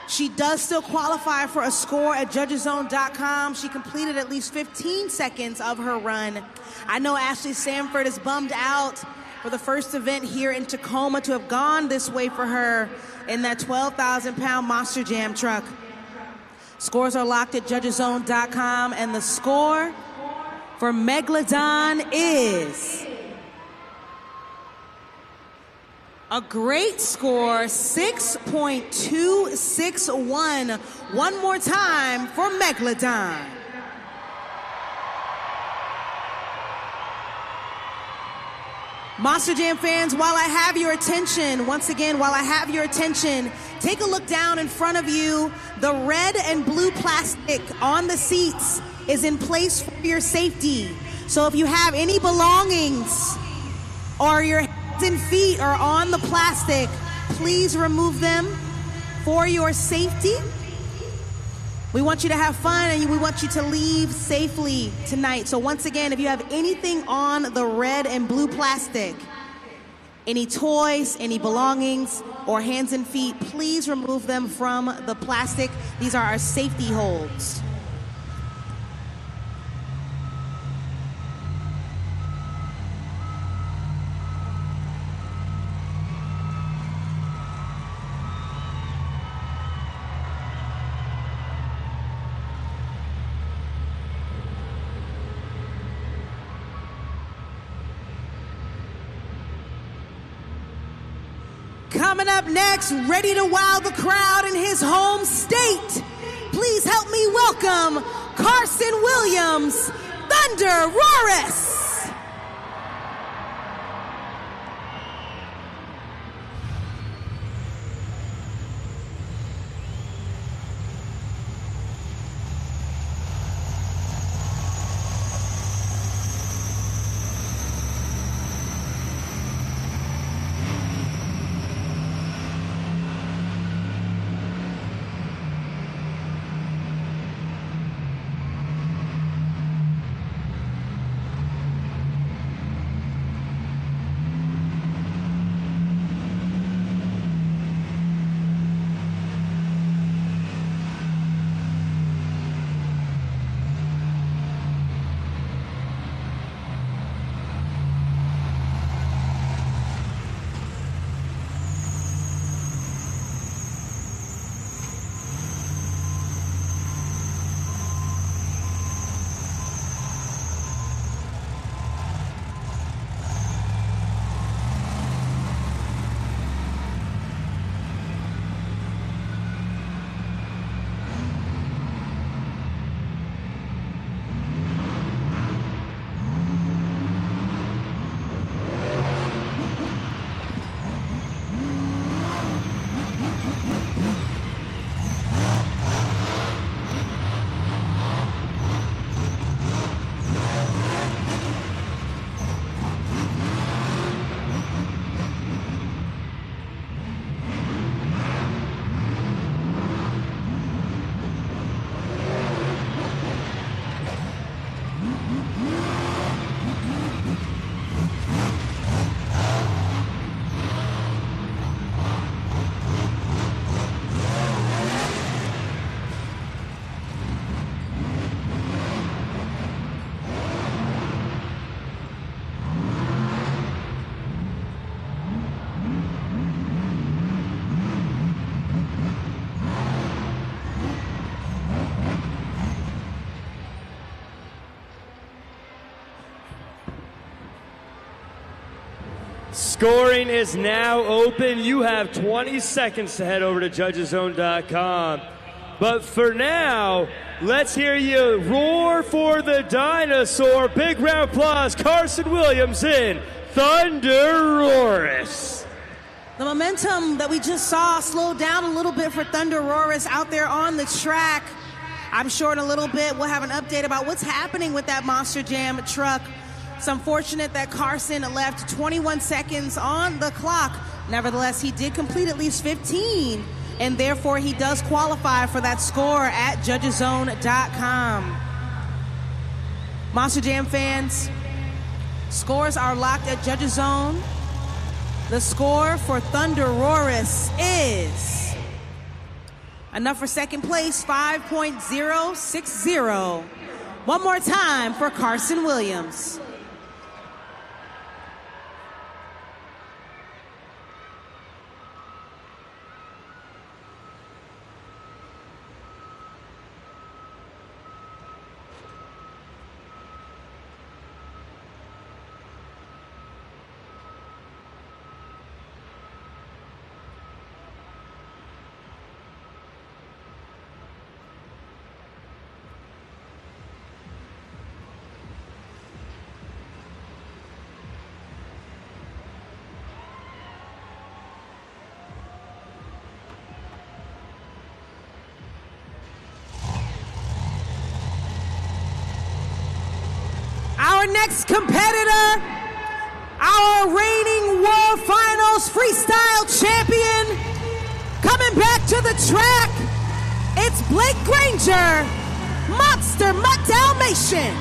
she does still qualify for a score at judgeszone.com. She completed at least 15 seconds of her run. I know Ashley Sanford is bummed out for the first event here in Tacoma to have gone this way for her in that 12,000-pound Monster Jam truck. Scores are locked at judgeszone.com, and the score for Megalodon is a great score, 6.261. One more time for Megalodon. Monster Jam fans, while I have your attention, once again, while I have your attention, take a look down in front of you. The red and blue plastic on the seats is in place for your safety. So if you have any belongings or your hands and feet are on the plastic, please remove them for your safety. We want you to have fun and we want you to leave safely tonight. So once again, if you have anything on the red and blue plastic, any toys, any belongings, or hands and feet, please remove them from the plastic. These are our safety holds. Coming up next, ready to wow the crowd in his home state. Please help me welcome Carson Williams, Thunder Roaris. Scoring is now open. You have 20 seconds to head over to judgeszone.com. But for now, let's hear you roar for the dinosaur. Big round of applause, Carson Williams in Thunderoris. The momentum that we just saw slowed down a little bit for Thunderoris out there on the track. I'm sure in a little bit we'll have an update about what's happening with that Monster Jam truck. It's unfortunate that Carson left 21 seconds on the clock. Nevertheless, he did complete at least 15, and therefore he does qualify for that score at judgeszone.com. Monster Jam fans, scores are locked at Judges Zone. The score for Thunderoris is enough for second place, 5.060. One more time for Carson Williams. Our next competitor, our reigning World Finals Freestyle champion, coming back to the track, it's Blake Granger, Monster Mutt Dalmatian.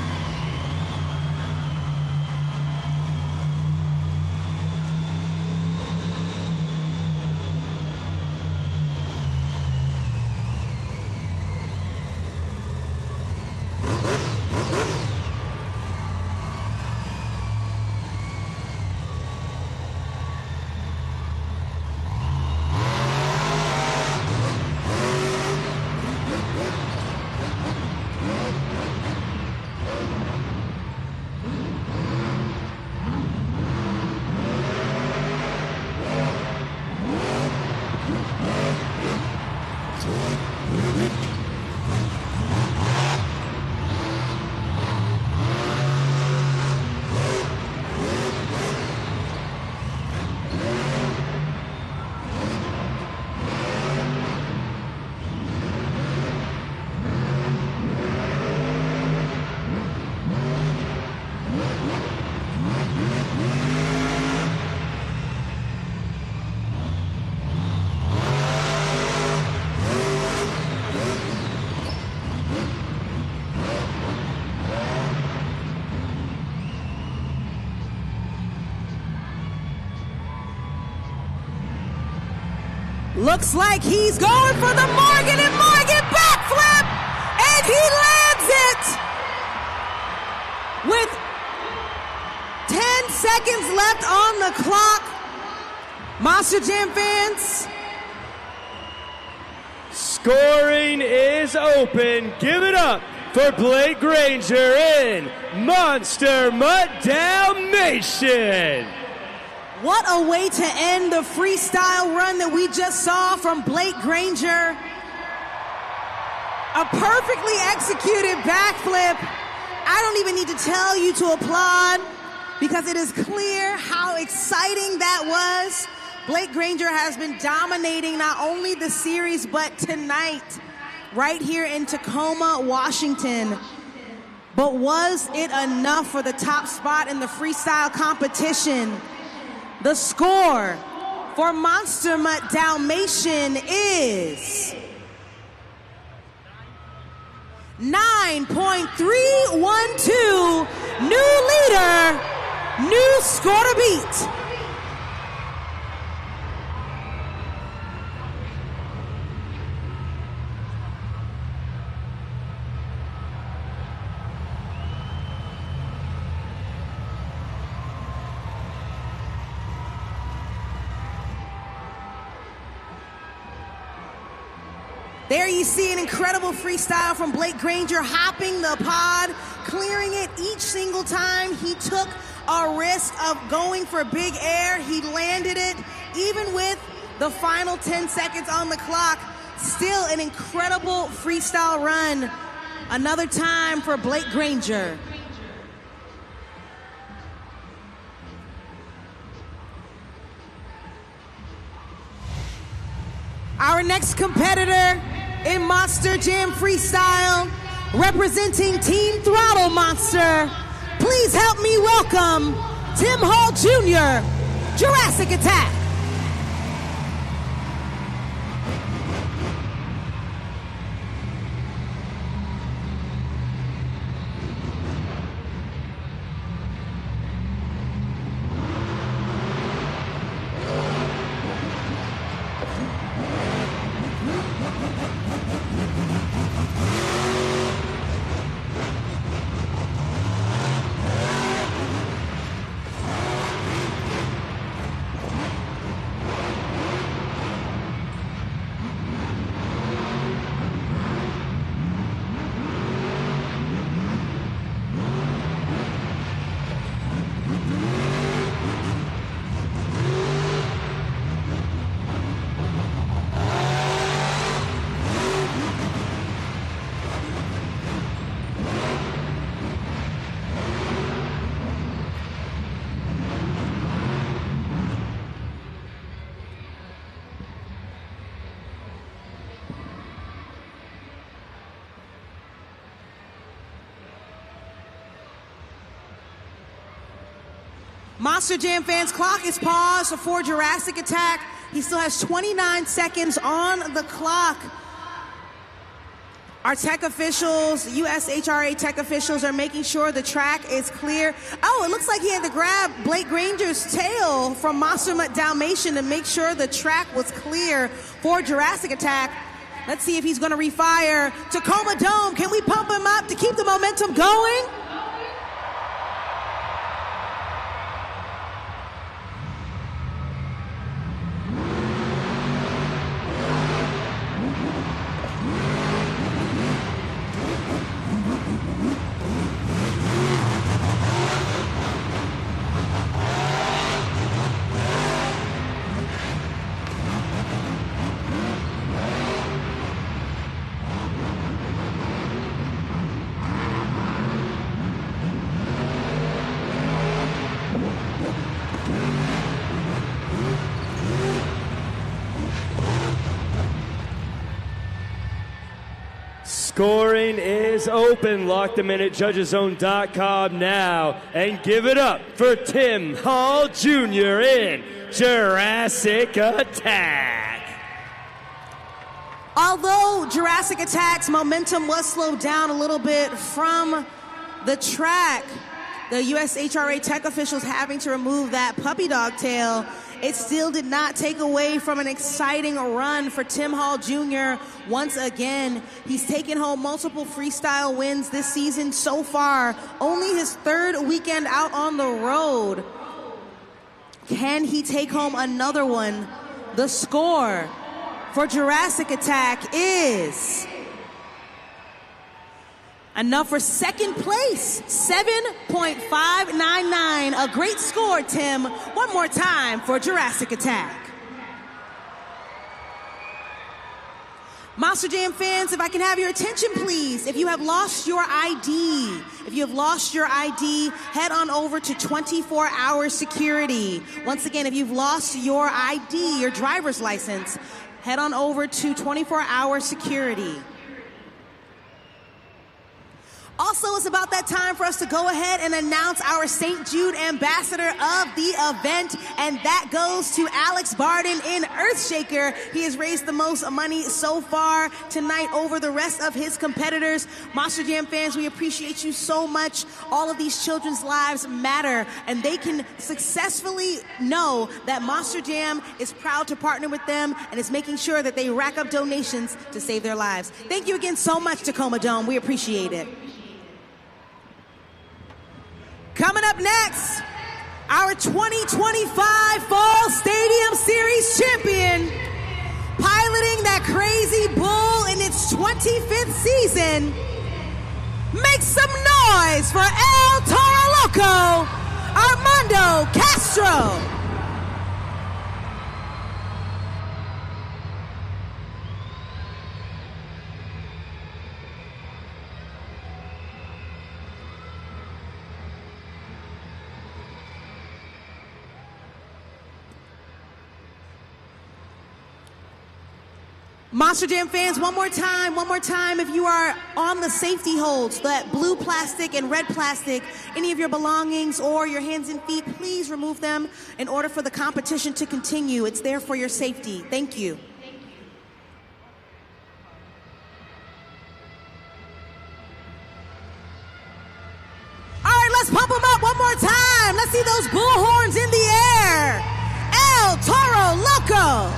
Looks like he's going for the Morgan and Morgan backflip, and he lands it with 10 seconds left on the clock. Monster Jam fans, scoring is open. Give it up for Blake Granger in Monster Mutt Dalmatian. what a way to end the freestyle run that we just saw from Blake Granger. A perfectly executed backflip. I don't even need to tell you to applaud because it is clear how exciting that was. Blake Granger has been dominating not only the series, but tonight, right here in Tacoma, Washington. But was it enough for the top spot in the freestyle competition? The score for Monster Mutt Dalmatian is 9.312. New leader, new score to beat. There you see an incredible freestyle from Blake Granger, hopping the pod, clearing it each single time he took a risk of going for big air. He landed it, even with the final 10 seconds on the clock. Still an incredible freestyle run. Another time for Blake Granger. Our next competitor in Monster Jam Freestyle, representing Team Throttle Monster, please help me welcome Tim Hall Jr., Jurassic Attack. Monster Jam fans, clock is paused for Jurassic Attack. He still has 29 seconds on the clock. Our tech officials, USHRA tech officials, are making sure the track is clear. Oh, it looks like he had to grab Blake Granger's tail from Monster Dalmatian to make sure the track was clear for Jurassic Attack. Let's see if he's going to refire. Tacoma Dome, can we pump him up to keep the momentum going? Scoring is open. Lock them in at judgeszone.com now and give it up for Tim Hall Jr. in Jurassic Attack. Although Jurassic Attack's momentum was slowed down a little bit from the track, the USHRA tech officials having to remove that puppy dog tail, it still did not take away from an exciting run for Tim Hall Jr. Once again, he's taken home multiple freestyle wins this season so far. Only his third weekend out on the road. Can he take home another one? The score for Jurassic Attack is enough for second place, 7.599. A great score, Tim. One more time for Jurassic Attack. Monster Jam fans, if I can have your attention, please. If you have lost your ID, head on over to 24-hour security. Once again, if you've lost your ID, your driver's license, head on over to 24-hour security. Also, it's about that time for us to go ahead and announce our St. Jude ambassador of the event, and that goes to Alex Barden in Earthshaker. He has raised the most money so far tonight over the rest of his competitors. Monster Jam fans, we appreciate you so much. All of these children's lives matter, and they can successfully know that Monster Jam is proud to partner with them and is making sure that they rack up donations to save their lives. Thank you again so much, Tacoma Dome. We appreciate it. Coming up next, our 2025 Fall Stadium Series champion, piloting that crazy bull in its 25th season. Make some noise for El Toro Loco, our Armando Castro. Monster Jam fans, one more time, if you are on the safety holds, that blue plastic and red plastic, any of your belongings or your hands and feet, please remove them in order for the competition to continue. It's there for your safety. Thank you. All right, let's pump them up one more time. Let's see those bullhorns in the air. El Toro Loco.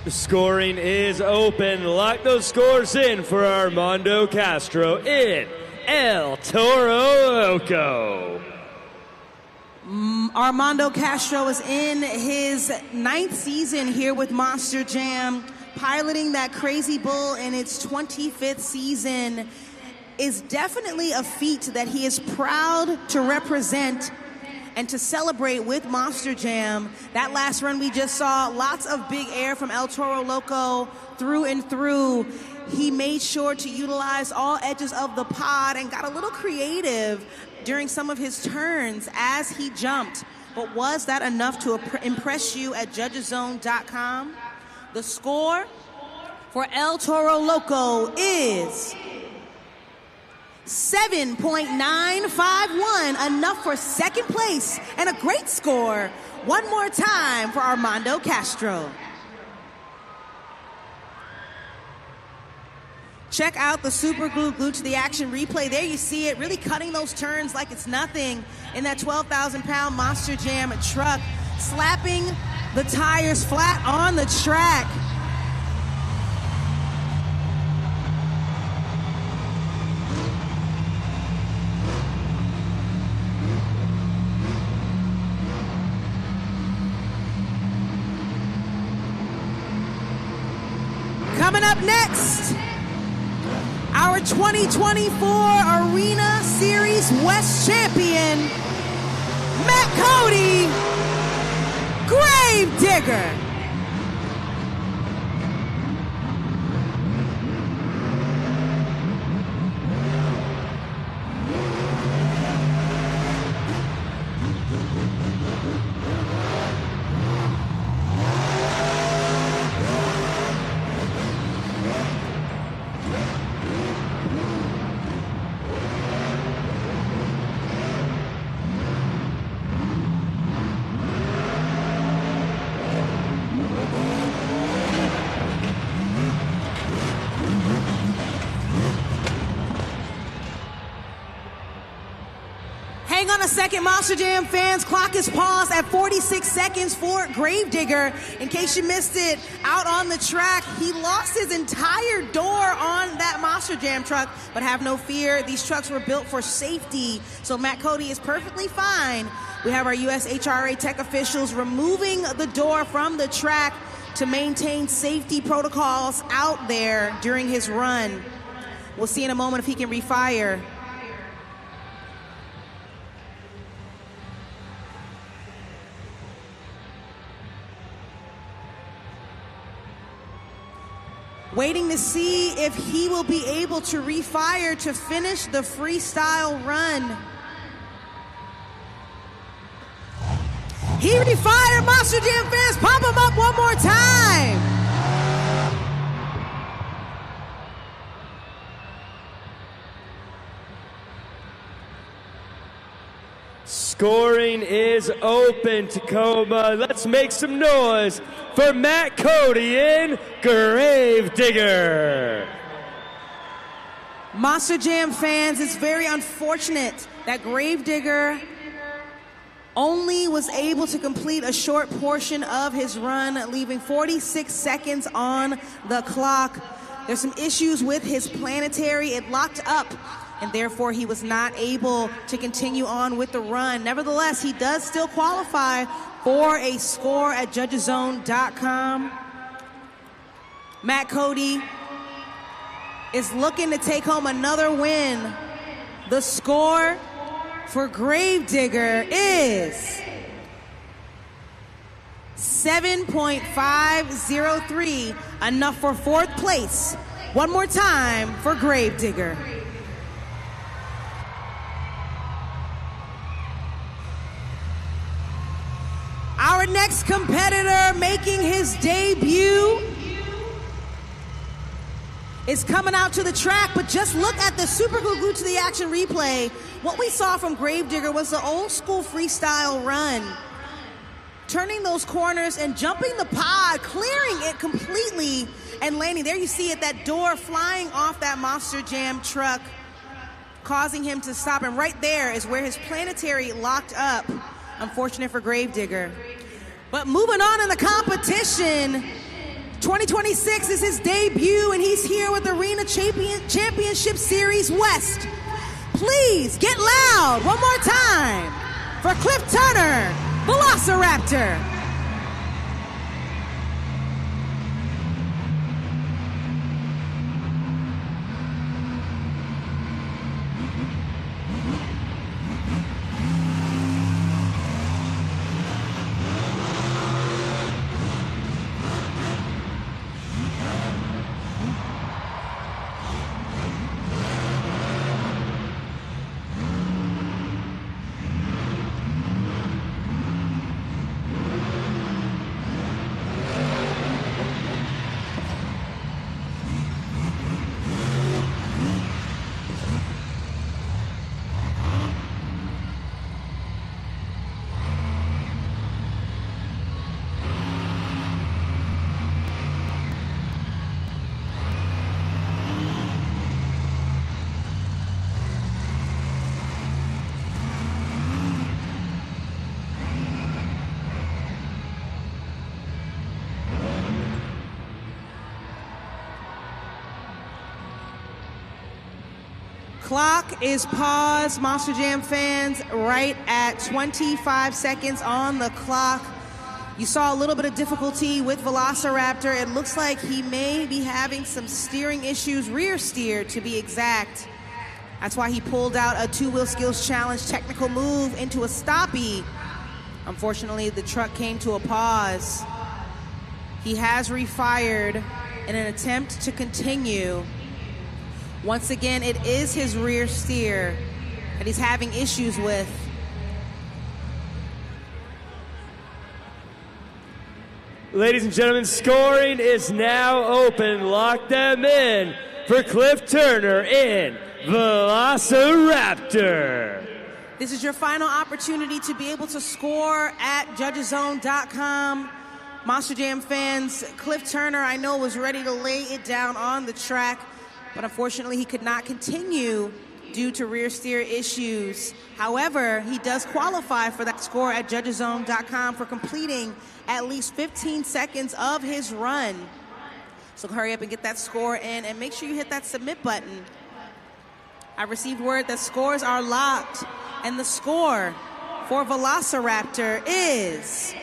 The scoring is open. Lock those scores in for Armando Castro in El Toro Loco. Armando Castro is in his 9th season here with Monster Jam, piloting that crazy bull in its 25th season. Is definitely a feat that he is proud to represent and to celebrate with Monster Jam. That last run we just saw, lots of big air from El Toro Loco through and through. He made sure to utilize all edges of the pod and got a little creative during some of his turns as he jumped. But was that enough to impress you at judgeszone.com? The score for El Toro Loco is 7.951, enough for second place and a great score. One more time for Armando Castro. Check out the super glue glued to the action replay. There you see it, really cutting those turns like it's nothing in that 12,000-pound Monster Jam truck, slapping the tires flat on the track. Coming up next, our 2024 Arena Series West Champion, Matt Cody, Grave Digger. a second, Monster Jam fans. Clock is paused at 46 seconds for Gravedigger. In case you missed it, out on the track, he lost his entire door on that Monster Jam truck. But have no fear, these trucks were built for safety, so Matt Cody is perfectly fine. We have our US HRA tech officials removing the door from the track to maintain safety protocols out there during his run. We'll see in a moment if he can refire. Waiting to see if he will be able to refire to finish the freestyle run. He refired, Monster Jam fans. Pump him up one more time. Scoring is open, Tacoma. Let's make some noise for Matt Cody in Gravedigger. Monster Jam fans, it's very unfortunate that Gravedigger only was able to complete a short portion of his run, leaving 46 seconds on the clock. There's some issues with his planetary. It locked up, and therefore he was not able to continue on with the run. Nevertheless, he does still qualify for a score at judgeszone.com. Matt Cody is looking to take home another win. The score for Gravedigger is 7.503, enough for fourth place. One more time for Gravedigger. Our next competitor making his debut is coming out to the track, but just look at the super glued to the action replay. What we saw from Gravedigger was the old school freestyle run. Turning those corners and jumping the pod, clearing it completely and landing. There you see it, that door flying off that Monster Jam truck, causing him to stop. And right there is where his planetary locked up. Unfortunate for Gravedigger. But moving on in the competition, 2026 is his debut, and he's here with Arena Championship Series West. Please get loud one more time for Cliff Turner, Velociraptor. Clock is paused, Monster Jam fans, right at 25 seconds on the clock. You saw a little bit of difficulty with Velociraptor. It looks like he may be having some steering issues, rear steer to be exact. That's why he pulled out a two-wheel skills challenge technical move into a stoppie. Unfortunately, the truck came to a pause. He has refired in an attempt to continue. Once again, it is his rear steer that he's having issues with. Ladies and gentlemen, scoring is now open. Lock them in for Cliff Turner in Velociraptor. This is your final opportunity to be able to score at judgeszone.com. Monster Jam fans, Cliff Turner, I know, was ready to lay it down on the track, but unfortunately he could not continue due to rear steer issues. However, he does qualify for that score at judgeszone.com for completing at least 15 seconds of his run. So hurry up and get that score in, and make sure you hit that submit button. I received word that scores are locked, and the score for Velociraptor is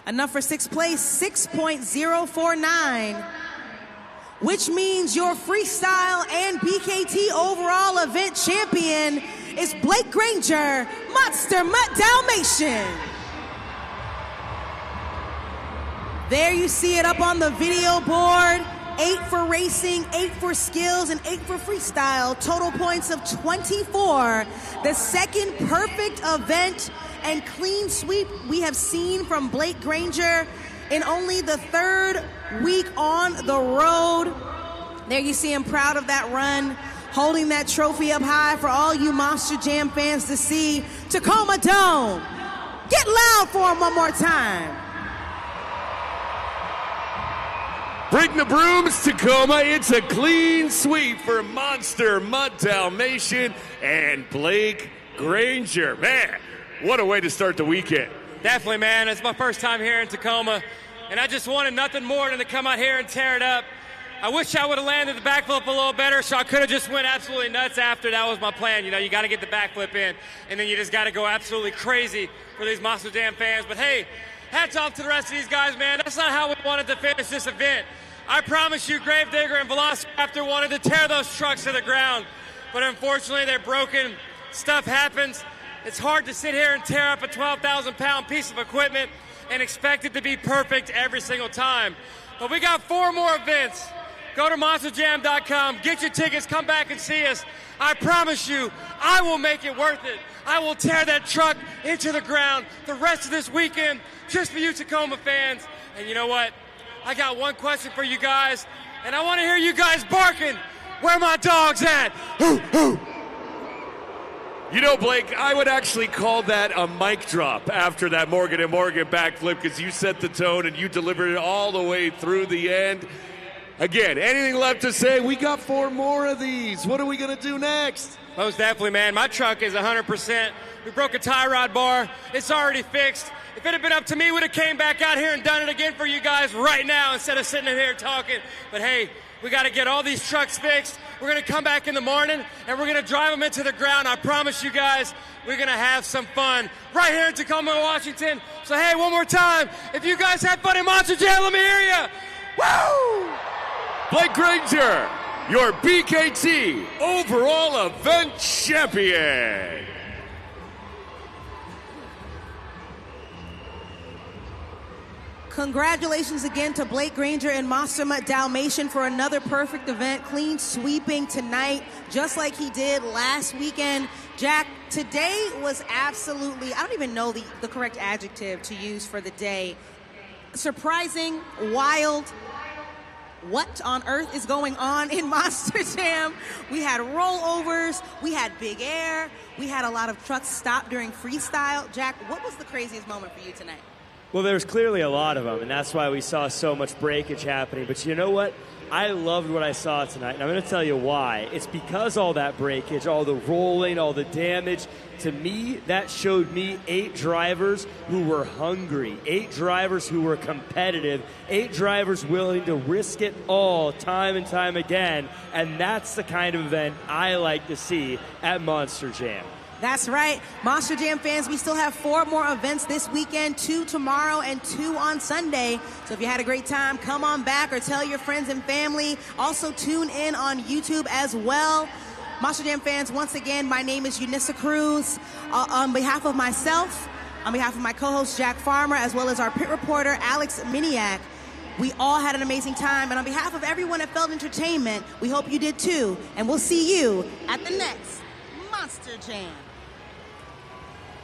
enough for sixth place, 6.049, which means your freestyle and BKT overall event champion is Blake Granger, Monster Mutt Dalmatian. There you see it up on the video board. 8 for racing, 8 for skills, and 8 for freestyle. Total points of 24. The second perfect event and clean sweep we have seen from Blake Granger in only the third week on the road. There you see him proud of that run, holding that trophy up high for all you Monster Jam fans to see. Tacoma Dome, get loud for him one more time. Bring the brooms, Tacoma. It's a clean sweep for Monster Mutt Dalmatian and Blake Granger. Man, what a way to start the weekend. Definitely, man. It's my first time here in Tacoma, and I just wanted nothing more than to come out here and tear it up. I wish I would have landed the backflip a little better, so I could have just went absolutely nuts after. That was my plan. You know, you got to get the backflip in, and then you just got to go absolutely crazy for these Monster Jam fans. But hey, hats off to the rest of these guys, man. That's not how we wanted to finish this event. I promise you, Gravedigger and Velociraptor wanted to tear those trucks to the ground, but unfortunately they're broken. Stuff happens. It's hard to sit here and tear up a 12,000-pound piece of equipment and expect it to be perfect every single time. But we got 4 more events. Go to monsterjam.com, get your tickets, come back and see us. I promise you, I will make it worth it. I will tear that truck into the ground the rest of this weekend just for you Tacoma fans. And you know what? I got one question for you guys, and I want to hear you guys barking. Where my dogs at? Hoo, hoo. You know, Blake, I would actually call that a mic drop after that Morgan & Morgan backflip, because you set the tone and you delivered it all the way through the end. Again, anything left to say? We got 4 more of these. What are we going to do next? Most definitely, man. My truck is 100%. We broke a tie rod bar. It's already fixed. If it had been up to me, we'd have came back out here and done it again for you guys right now instead of sitting in here talking. But hey, we got to get all these trucks fixed. We're going to come back in the morning, and we're going to drive them into the ground. I promise you guys, we're going to have some fun right here in Tacoma, Washington. So hey, one more time, if you guys had fun in Monster Jam, let me hear you. Woo! Blake Granger, your BKT overall event champion. Congratulations again to Blake Granger and Monster Mutt Dalmatian for another perfect event, clean sweeping tonight, just like he did last weekend. Jack, today was absolutely, I don't even know the correct adjective to use for the day. Surprising, wild. What on earth is going on in Monster Jam? We had rollovers, we had big air, we had a lot of trucks stop during freestyle. Jack, what was the craziest moment for you tonight? Well, there's clearly a lot of them, and that's why we saw so much breakage happening. But you know what? I loved what I saw tonight, and I'm going to tell you why. It's because all that breakage, all the rolling, all the damage, to me, that showed me 8 drivers who were hungry, 8 drivers who were competitive, 8 drivers willing to risk it all time and time again, and that's the kind of event I like to see at Monster Jam. That's right. Monster Jam fans, we still have 4 more events this weekend, 2 tomorrow and 2 on Sunday. So if you had a great time, come on back or tell your friends and family. Also tune in on YouTube as well. Monster Jam fans, once again, my name is Eunice Cruz. On behalf of myself, on behalf of my co-host Jack Farmer, as well as our pit reporter Alex Miniak, we all had an amazing time. And on behalf of everyone at Feld Entertainment, we hope you did too. And we'll see you at the next Monster Jam.